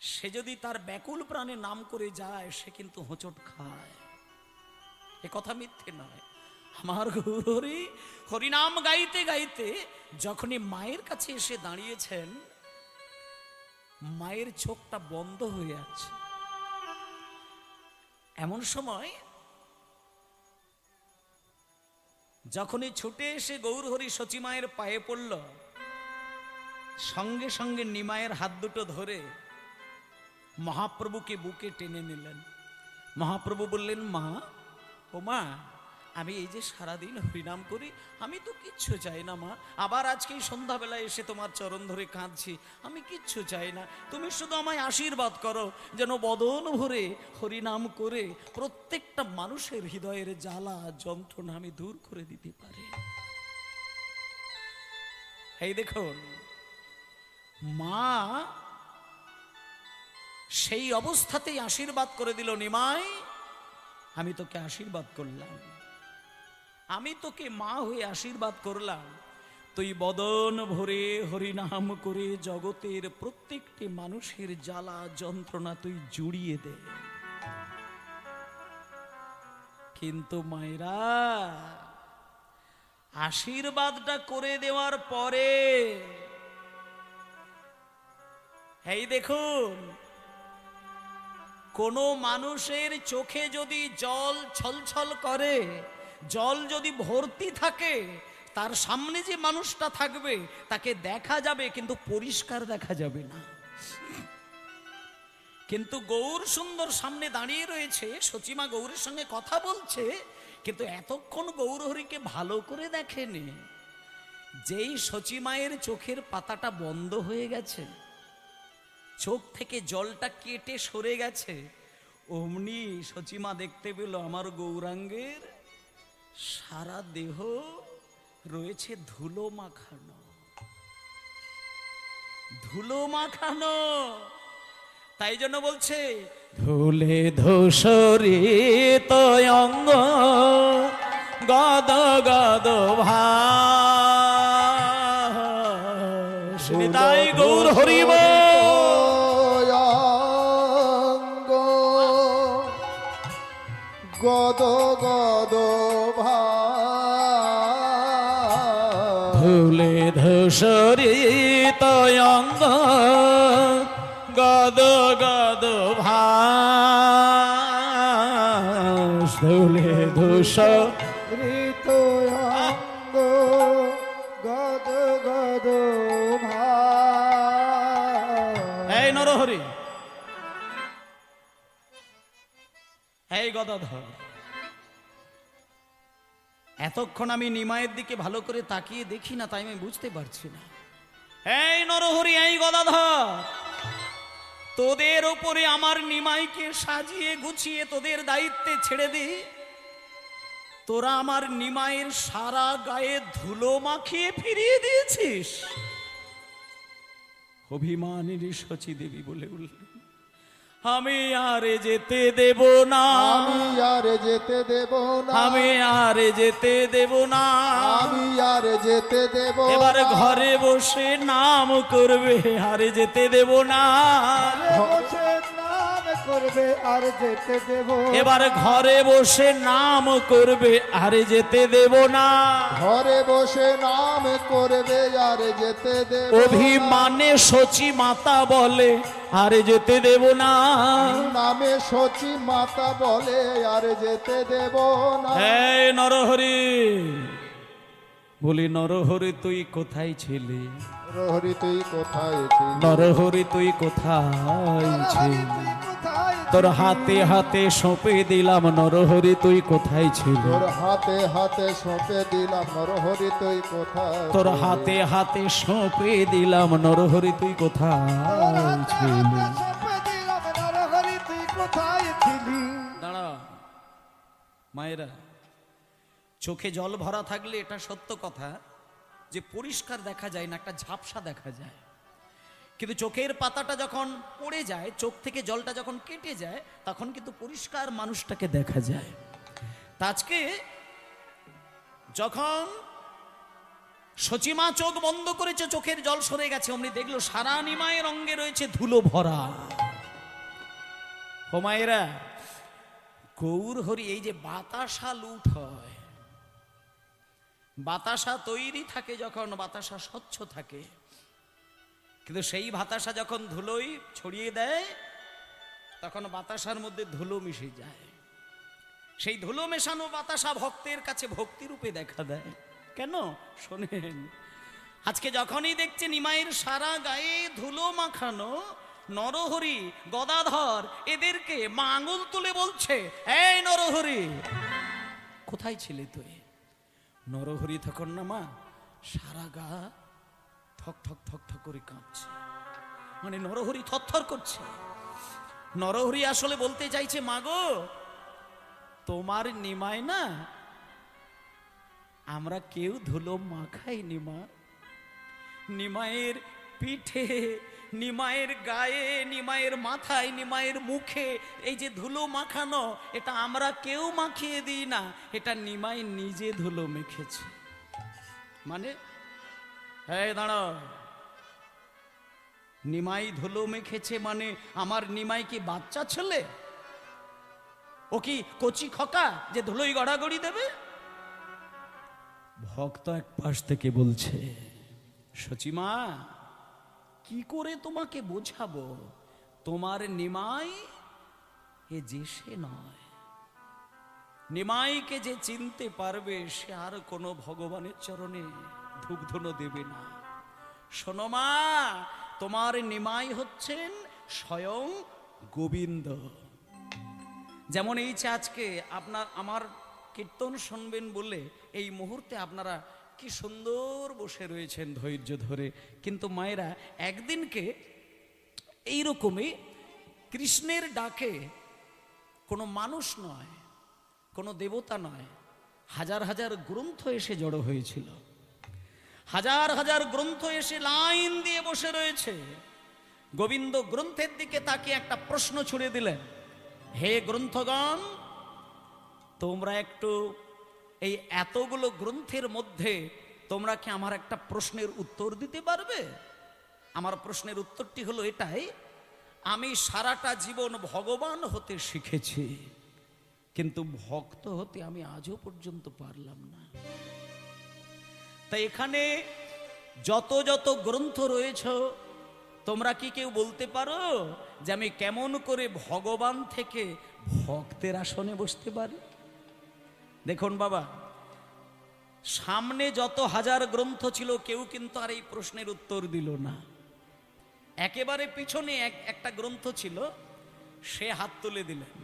সে যদি তার ব্যাকুল প্রাণে নাম করে যায়, সে কিন্তু হোঁচট খায়। এ কথা মিথ্যে নয়। আমার গৌরহরি হরিনাম গাইতে গাইতে যখনই মায়ের কাছে এসে দাঁড়িয়েছেন, মায়ের চোখটা বন্ধ হয়ে আছে। এমন সময় যখনই ছুটে এসে গৌরহরি সচিমায়ের পায়ে পড়ল, সঙ্গে সঙ্গে নিমায়ের হাত দুটো ধরে মহাপ্রভুকে বুকে টেনে নিলেন। মহাপ্রভু বললেন, মা, ও মা, আমি এই যে সারাদিন হরিনাম করি, আমি তো কিচ্ছু চাই না মা। আবার আজকে এই সন্ধ্যাবেলায় এসে তোমার চরণ ধরে কাঁদছি, আমি কিচ্ছু চাই না। তুমি শুধু আমায় আশীর্বাদ করো, যেন বদন ভরে হরিনাম করে প্রত্যেকটা মানুষের হৃদয়ের জ্বালা যন্ত্রণা আমি দূর করে দিতে পারি। এই দেখুন, মা সেই অবস্থাতেই আশীর্বাদ করে দিল, নিমাই, আমি তোকে আশীর্বাদ করলাম, আমি তোকে মা হয়ে আশীর্বাদ করলাম, তুই বদন ভরে হরিনাম করে জগতের প্রত্যেকটি মানুষের জ্বালা যন্ত্রণা তুই জুড়িয়ে দে। কিন্তু মায়েরা, আশীর্বাদটা করে দেওয়ার পরে এই দেখুন, কোন মানুষের চোখে যদি জল ছলছল করে, জল যদি ভর্তি থাকে, তার সামনে যে মানুষটা থাকবে তাকে দেখা যাবে, কিন্তু পরিষ্কার দেখা যাবে না। কিন্তু গৌর সুন্দর সামনে দাঁড়িয়ে রয়েছে, সচিমা গৌরের সঙ্গে কথা বলছে, কিন্তু এতক্ষণ গৌর হরিকে ভালো করে দেখেনি। যেই সচিমায়ের চোখের পাতাটা বন্ধ হয়ে গেছে, চোখ থেকে জলটা কেটে সরে গেছে, অমনি সচিমা দেখতে পেল আমার গৌরাঙ্গের সারা দেহ রয়েছে ধুলো মাখানো, ধুলো মাখানো। তাই জন্য বলছে ধুলে ধূসরিত অঙ্গ গদ গদ ভাস। তাই গৌর হরিব অঙ্গ গদ গদ ভাস। ধুলে ধূসরিত অঙ্গ গদ গদ ভাস। ধুলে ধূস ঋত অঙ্গ গদ গদ ভাস। এই নরহরি, এই গদাধর, এতক্ষণ আমি নিমায়ের দিকে ভালো করে তাকিয়ে দেখি না, তাই আমি বুঝতে পারছি না। এই নরহরি, এই গদাধর, তোদের ওপরে আমার নিমাইকে সাজিয়ে গুছিয়ে তোদের দায়িত্বে ছেড়ে দিই, তোরা আমার নিমাইয়ের সারা গায়ে ধুলো মাখিয়ে ফিরিয়ে দিয়েছিস। অভিমানিনী শচী দেবী বলে উঠলেন, আমি আর যেতে দেব না, আমি আর যেতে দেব না, আমি আর যেতে দেব না। আমি আর যেতে দেব এবার না। ঘরে বসে নাম করবে, আর যেতে দেব না। বসে নাম করবে আর যেতে দেব। এবার ঘরে বসে নাম করবে, আর যেতে দেব না। ঘরে বসে নাম করবে আর যেতে দেব না। অভিমানে শচী মাতা বলে, আর যেতে দেব না। নামে সচী মাতা বলে আর যেতে দেব না। এই নরহরি, বলি নরহরি তুই কোথায় ছিলি? নরহরি তুই কোথায় ছিলি? নরহরি তুই কোথায় ছিলি? কোথায় তোর হাতে হাতে সঁপে দিলাম নরহরি তুই কোথায় ছিলি? তোর হাতে হাতে সঁপে দিলাম নরহরি তুই কোথায় তোর ছিলি? হাতে হাতে সঁপে দিলাম নরহরি তুই কোথায় ছিলি? সঁপে দিলাম নরহরি তুই কোথায় ছিলি? দাঁড়া মায়েরা, চোখে জল ভরা থাকলে এটা সত্য কথা যে পরিষ্কার দেখা যায় না, একটা ঝাপসা দেখা যায়। কিন্তু চোখের পাতাটা যখন পড়ে যায়, চোখ থেকে জলটা যখন কেটে যায়, তখন কিন্তু পরিষ্কার মানুষটাকে দেখা যায়। তা আজকে যখন সচিমা চোখ বন্ধ করেছে, চোখের জল সরে গেছে, অমনি দেখলো সারা নিমায়ের অঙ্গে রয়েছে ধুলো ভরা। ও মায়েরা, গৌর হরি, এই যে বাতাসা লুট হয়, বাতাসা তৈরি থাকে যখন, বাতাসা স্বচ্ছ থাকে, কিন্তু সেই বাতাসা যখন ধুলোই ছড়িয়ে দেয়, তখন বাতাসার মধ্যে ধুলো মিশে যায়। সেই ধুলো মেশানো বাতাসা ভক্তের কাছে ভক্তি রূপে দেখা দেয়। কেন শোনেন, আজকে যখনই দেখছে নিমাইয়ের সারা গায়ে ধুলো মাখানো, নরহরি গদাধর এদেরকে মা আঙুল তুলে বলছে, এই নরহরি কোথায় ছিলে তুই? নরহরি তখন না মা সারা গা ঠক ঠক ঠক ঠক করে কাঁপছে, মানে নরহরি থরথর করছে। নরহরি আসলে বলতে চাইছে, মাগো তোমার নিমাই না, আমরা কেউ ধুলো মাখাইনি মা। নিমাইয়ের পিঠে, নিমাইয়ের গায়ে, নিমাইয়ের মাথায়, নিমাইয়ের মুখে এই যে ধুলো মাখানো, এটা আমরা কেউ মাখিয়ে দিই না, এটা নিমাই নিজে ধুলো মেখেছে। মানে এই দাঁড়াও, নিমাই ধুলো মেখেছে মানে আমার নিমাই কি বাচ্চা ছেলে? ও কি কচি খকা যে ধুলোই গড়াগড়ি দেবে? ভক্ত এক পাশ থেকে বলছে, সচিমা কি করে তোমাকে বোঝাবো, তোমার নিমাই এ যে সে নয়। নিমাইকে যে চিনতে পারবে সে আর কোনো ভগবানের চরণে ধূপধুনো দেবে না। শোনো মা, তোমার নিমাই হচ্ছেন স্বয়ং গোবিন্দ। যেমন এই যে আজকে আপনার আমার কীর্তন শুনবেন বলে এই মুহূর্তে আপনারা কি সুন্দর বসে রয়েছেন ধৈর্য ধরে, কিন্তু মায়েরা একদিনকে এইরকমই কৃষ্ণের ডাকে কোনো মানুষ নয়, কোনো দেবতা নয়, হাজার হাজার গ্রন্থ এসে জড়ো হয়েছিল। হাজার হাজার গ্রন্থ এসে লাইন দিয়ে বসে রয়েছে। গোবিন্দ গ্রন্থের দিকে তাকিয়ে একটা প্রশ্ন ছুড়ে দিলেন, হে গ্রন্থগণ, তোমরা একটু এই এতগুলো গ্রন্থের মধ্যে তোমরা কি আমার একটা প্রশ্নের উত্তর দিতে পারবে? আমার প্রশ্নের উত্তরটি হলো এটাই, আমি সারাটা জীবন ভগবান হতে শিখেছি, কিন্তু ভক্ত হতে আমি আজও পর্যন্ত পারলাম না। তাই এখানে যত যত গ্রন্থ রয়েছে, তোমরা কি কেউ বলতে পারো যে আমি কেমন করে ভগবান থেকে ভক্তের আসনে বসতে পারি? দেখুন বাবা, সামনে যত হাজার গ্রন্থ ছিল কেউ কিন্তু আর এই প্রশ্নের উত্তর দিল না। একেবারে পিছনে একটা গ্রন্থ ছিল, সে হাত তুলে দিলেন।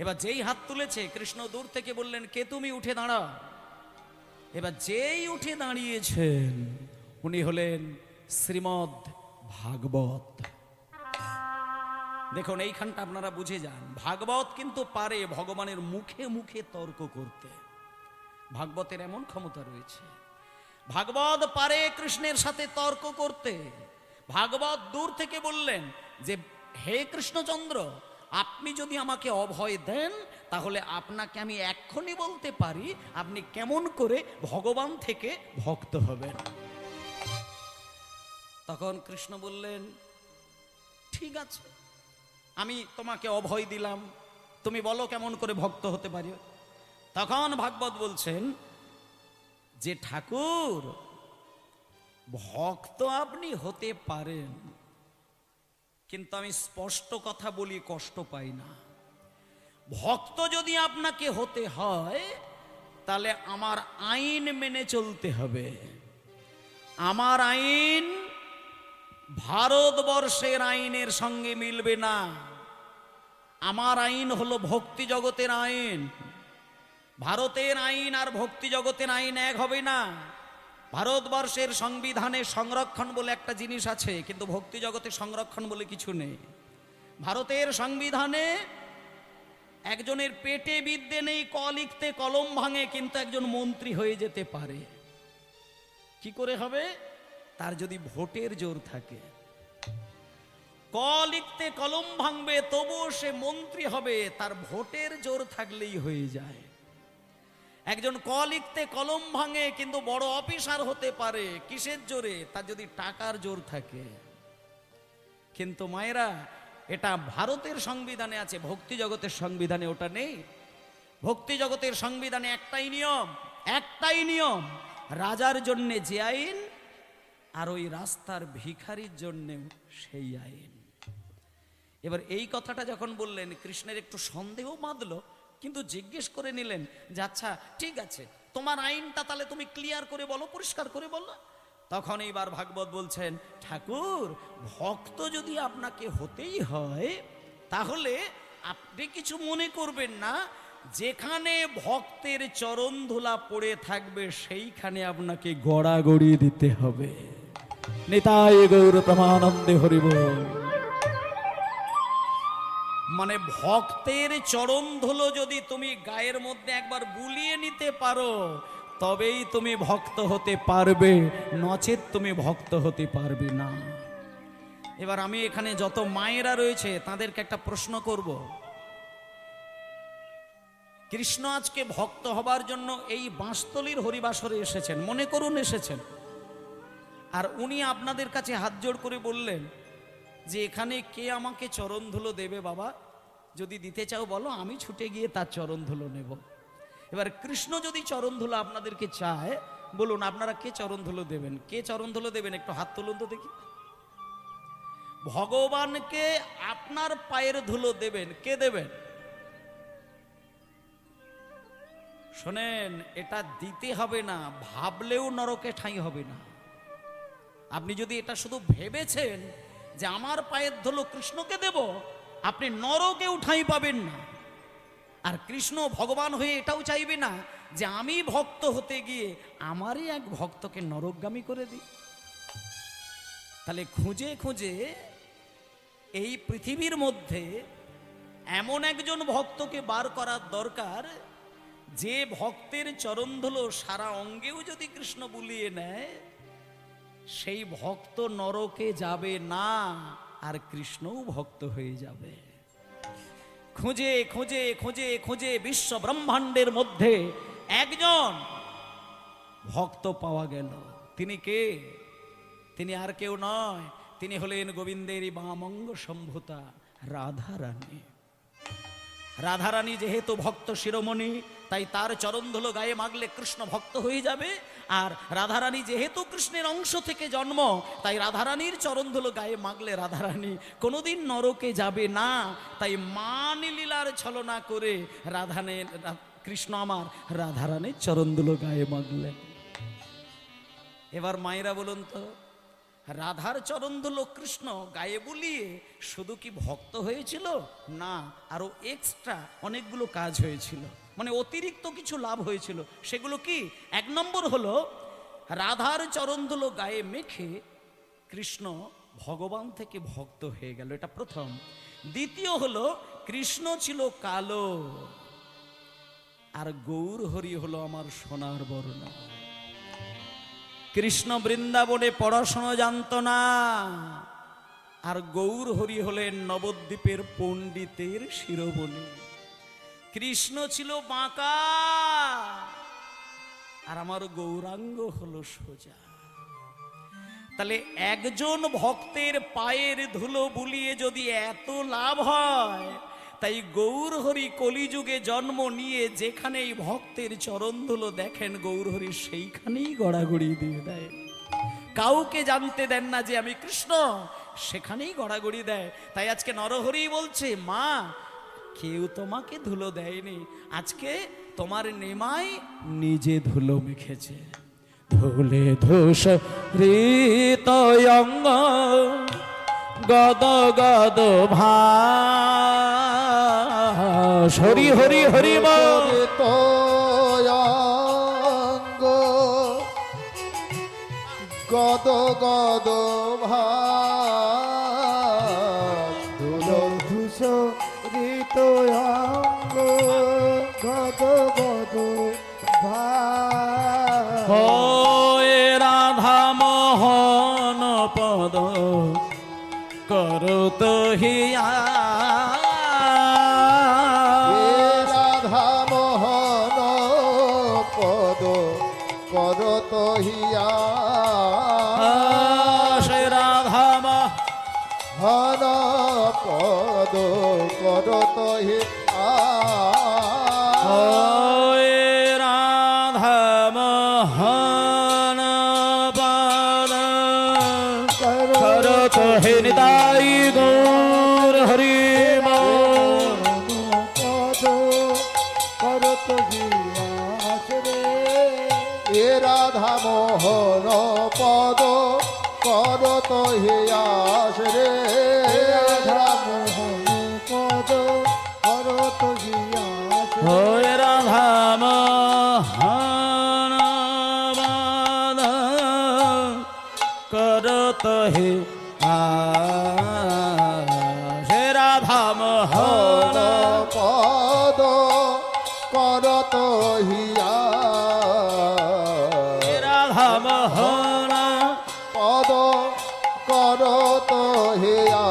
এবার যেই হাত তুলেছে কৃষ্ণ দূর থেকে বললেন, কে তুমি? উঠে দাঁড়াও। এবার যেই উঠে দাঁড়িয়েছেন উনি হলেন শ্রীমদ্ ভাগবত। দেখুন এইখানটা আপনারা বুঝে যান, ভাগবত কিন্তু পারে ভগবানের মুখে মুখে তর্ক করতে। ভাগবতের এমন ক্ষমতা রয়েছে, ভাগবত পারে কৃষ্ণের সাথে তর্ক করতে। ভাগবত দূর থেকে বললেন যে হে কৃষ্ণচন্দ্র, আপনি যদি আমাকে অভয় দেন তাহলে আপনাকে আমি এক্ষুনি বলতে পারি আপনি কেমন করে ভগবান থেকে ভক্ত হবেন। তখন কৃষ্ণ বললেন, ঠিক আছে, আমি তোমাকে অভয় দিলাম, তুমি বলো কেমন করে ভক্ত হতে পারি। তখন ভাগবত বলছেন যে ঠাকুর, ভক্ত আপনি হতে পারেন, কিন্তু আমি স্পষ্ট কথা বলি, কষ্ট পাই না। ভক্ত যদি আপনাকে হতে হয় তাহলে আমার আইন মেনে চলতে হবে। আমার আইন ভারতবর্ষের আইনের সঙ্গে মিলবে না। আমার আইন হলো ভক্তি জগতের আইন। ভারতের আইন আর ভক্তি জগতের আইন এক হবে না। ভারতবর্ষের সংবিধানে সংরক্ষণ বলে একটা জিনিস আছে, কিন্তু ভক্তি জগতে সংরক্ষণ বলে কিছু নেই। ভারতের সংবিধানে একজনের পেটে বিদ্যে নেই, ক লিখতে কলম ভাঙে, কিন্তু একজন মন্ত্রী হয়ে যেতে পারে। কি করে হবে? তার যদি ভোটের জোর থাকে। ক লিখতে কলম ভাঙবে তবুও সে মন্ত্রী হবে, তার ভোটের জোর থাকলেই হয়ে যায়। একজন ক লিখতে কলম ভাঙে কিন্তু বড় অফিসার হতে পারে, কিসের জোরে? তার যদি টাকার জোর থাকে। কিন্তু মায়েরা, এটা ভারতের সংবিধানে আছে, ভক্তি জগতের সংবিধানে ওটা নেই। ভক্তি জগতের সংবিধানে একটাই নিয়ম, রাজার জন্য যে আইন আর ওই রাস্তার ভিখারির জন্য সেই আইন। এবার এই কথাটা যখন বললেন, কৃষ্ণের একটু সন্দেহ বাঁধলো, কিন্তু জিজ্ঞেস করে নিলেন যে আচ্ছা ঠিক আছে, তোমার আইনটা তাহলে তুমি ক্লিয়ার করে বলো, পরিষ্কার করে বলো। তখন এইবার ভাগবত বলছেন, ঠাকুর, ভক্ত যদি আপনাকে হতেই হয় তাহলে আপনি কিছু মনে করবেন না, যেখানে ভক্তের চরণ ধুলা পড়ে থাকবে সেইখানে আপনাকে গড়াগড়ি দিতে হবে। নিতাই গৌর প্রেমানন্দে হরি বল। মানে ভক্তের চরণ ধুলো যদি তুমি গায়ের মধ্যে একবার বুলিয়ে নিতে পারো তবেই তুমি ভক্ত হতে পারবে, নচেত তুমি ভক্ত হতে পারবে না। এবার আমি এখানে যত মায়েরা রয়েছে তাদেরকে একটা প্রশ্ন করব। কৃষ্ণ আজকে ভক্ত হবার জন্য এই বাঁশতলির হরিবাসরে এসেছেন, মনে করুন এসেছেন, আর উনি আপনাদের কাছে হাত জোড় করে বললেন যে এখানে কে আমাকে চরণ ধুলো দেবে বাবা? যদি দিতে চাও বলো, আমি ছুটে গিয়ে তার চরণ ধুলো নেব। এবার কৃষ্ণ যদি চরণ ধুলো আপনাদেরকে চায়, বলুন আপনারা কে চরণ ধুলো দেবেন? কে চরণ ধুলো দেবেন? একটু হাত তুলুন তো দেখি। ভগবানকে আপনার পায়ের ধুলো দেবেন, কে দেবেন? শোনেন, এটা দিতে হবে না, ভাবলেও নরকে ঠাঁই হবে না। আপনি যদি এটা শুধু ভেবেছেন যে আমার পায়ের ধুলো কৃষ্ণকে দেব, আপনি নরকে উঠাই পাবেন না। আর কৃষ্ণ ভগবান হয়ে এটাও চাইবে না যে আমি ভক্ত হতে গিয়ে আমারই এক ভক্তকে নরকগামী করে দিই। তাহলে খুঁজে খুঁজে এই পৃথিবীর মধ্যে এমন একজন ভক্তকে বার করার দরকার, যে ভক্তের চরণধুলো সারা অঙ্গেও যদি কৃষ্ণ বুলিয়ে নেয়, সেই ভক্ত নরকে যাবে না, আর কৃষ্ণও ভক্ত হয়ে যাবে। খুঁজে খুঁজে খুঁজে খুঁজে বিশ্ব ব্রহ্মাণ্ডের মধ্যে একজন ভক্ত পাওয়া গেল। তিনি কে? তিনি আর কেউ নয়, তিনি হলেন গোবিন্দের বামঙ্গ সম্ভূতা রাধারানী। রাধারানী যেহেতু ভক্ত শিরোমণি, তাই তার চরণধুলো গায়ে মাগলে কৃষ্ণ ভক্ত হয়ে যাবে। আর রাধারানী যেহেতু কৃষ্ণের অংশ থেকে জন্ম, তাই রাধারানীর চরণধুলো গায়ে মাগলে রাধারানী কোনোদিন নরকে যাবে না। তাই মান লীলার ছলনা করে কৃষ্ণ আমার রাধারানীর চরণধুলো গায়ে মাগলেন। এবার মায়েরা বলুন তো, রাধার চরণধুলো কৃষ্ণ গায়ে বুলিয়ে শুধু কি ভক্ত হয়েছিল? না, আরো এক্সট্রা অনেকগুলো কাজ হয়েছিল, মানে অতিরিক্ত কিছু লাভ হয়েছিল। সেগুলো কি? এক নম্বর হলো, রাধার চরণধুলো গায়ে মেখে কৃষ্ণ ভগবান থেকে ভক্ত হয়ে গেল, এটা প্রথম। দ্বিতীয় হলো, কৃষ্ণ ছিল কালো আর গৌর হরি হলো আমার সোনার বর্ণ। কৃষ্ণ বৃন্দাবনে পড়াশোনা জানত না, আর গৌর হরি হলেন নবদ্বীপের পণ্ডিতের শিরোমণি। কৃষ্ণ ছিল বাঁকা, আর আমার গৌরাঙ্গ হলো সোজা। তাহলে একজন ভক্তের পায়ের ধুলো বুলিয়ে যদি এত লাভ হয়, তাই গৌর হরি কলিযুগে জন্ম নিয়ে যেখানেই ভক্তের চরণ ধুলো দেখেন, গৌর হরি সেইখানেই গড়াগড়ি দিয়ে দেয়। কাউকে জানতে দেন না যে আমি কৃষ্ণ, সেখানেই গড়াগড়ি দেয়। তাই আজকে নরহরি বলছে, মা কেউ তোমাকে ধুলো দেয়নি, আজকে তোমার নেমায় নিজে ধুলো মেখেছে। ধুলে ধূস ঋত অঙ্গ গদ গদ ভাস, হরি হরি হরি বল। অঙ্গ গদ গদ ভাস, ধুলো ধূসরিত অঙ্গ গদ গদ ভাস, ওয়ে রাধা মোহন পদ করত হিয়া, রাধা মোহন পদ করত হিয়া, সে রাধা হন পদ করত হিয়া, ওয়ে রাধা মোহন পদ করত হে নিতাই গৌর হরি পদ করত হিয়াস রে, এ রাধা মোহন পদ করত হিয়াস রে, রাধা মোহন পদ করত হিয়াস রে, ওরে রাধা মোহন পদ করত হে হে রাধা মোহন পদ করত হিয়া, রাধা মোহন পদ করত হিয়া,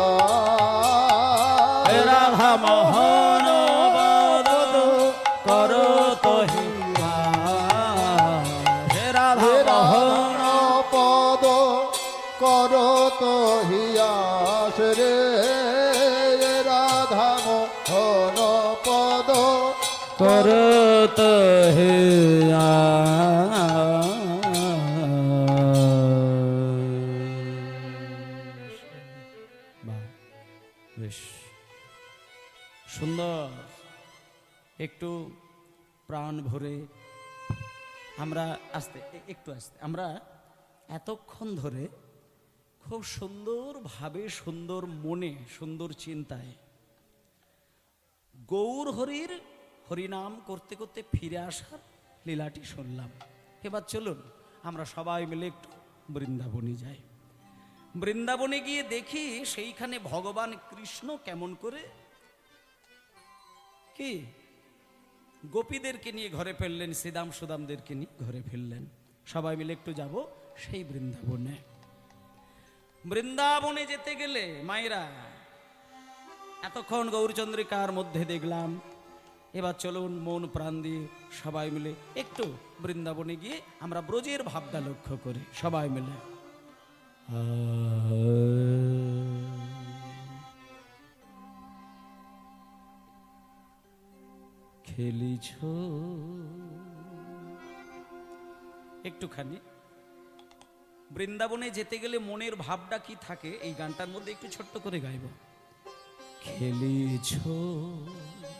রাধা মোহন পদ করত হে রাধা মোহন পদ করত হিয়াস রে, রাধা মোহন পদ করত হে বেশ সুন্দর। একটু প্রাণ ভরে আমরা একটু আস্তে আমরা এতক্ষণ ধরে খুব সুন্দর ভাবে, সুন্দর মনে, সুন্দর চিন্তায় গৌর হরির হরিনাম করতে করতে ফিরে আসার লীলাটি শুনলাম। এবার চলুন আমরা সবাই মিলে একটু বৃন্দাবনে যাই। বৃন্দাবনে গিয়ে দেখি সেইখানে ভগবান কৃষ্ণ কেমন করে কি গোপীদেরকে নিয়ে ঘরে ফেললেন, শ্রীদাম সুদামদেরকে নিয়ে ঘরে ফেললেন। সবাই মিলে একটু যাব সেই বৃন্দাবনে। বৃন্দাবনে যেতে গেলে মায়েরা এতক্ষণ গৌরচন্দ্রিকার মধ্যে দেখলাম, এবার চলুন মন প্রাণ দিয়ে সবাই মিলে একটু বৃন্দাবনে গিয়ে আমরা ব্রজের ভাবটা লক্ষ্য করি সবাই মিলে। খেলিছ একটুখানি বৃন্দাবনে যেতে গেলে মনের ভাবটা কি থাকে এই গানটার মধ্যে একটু ছোট্ট করে গাইব। খেলিছ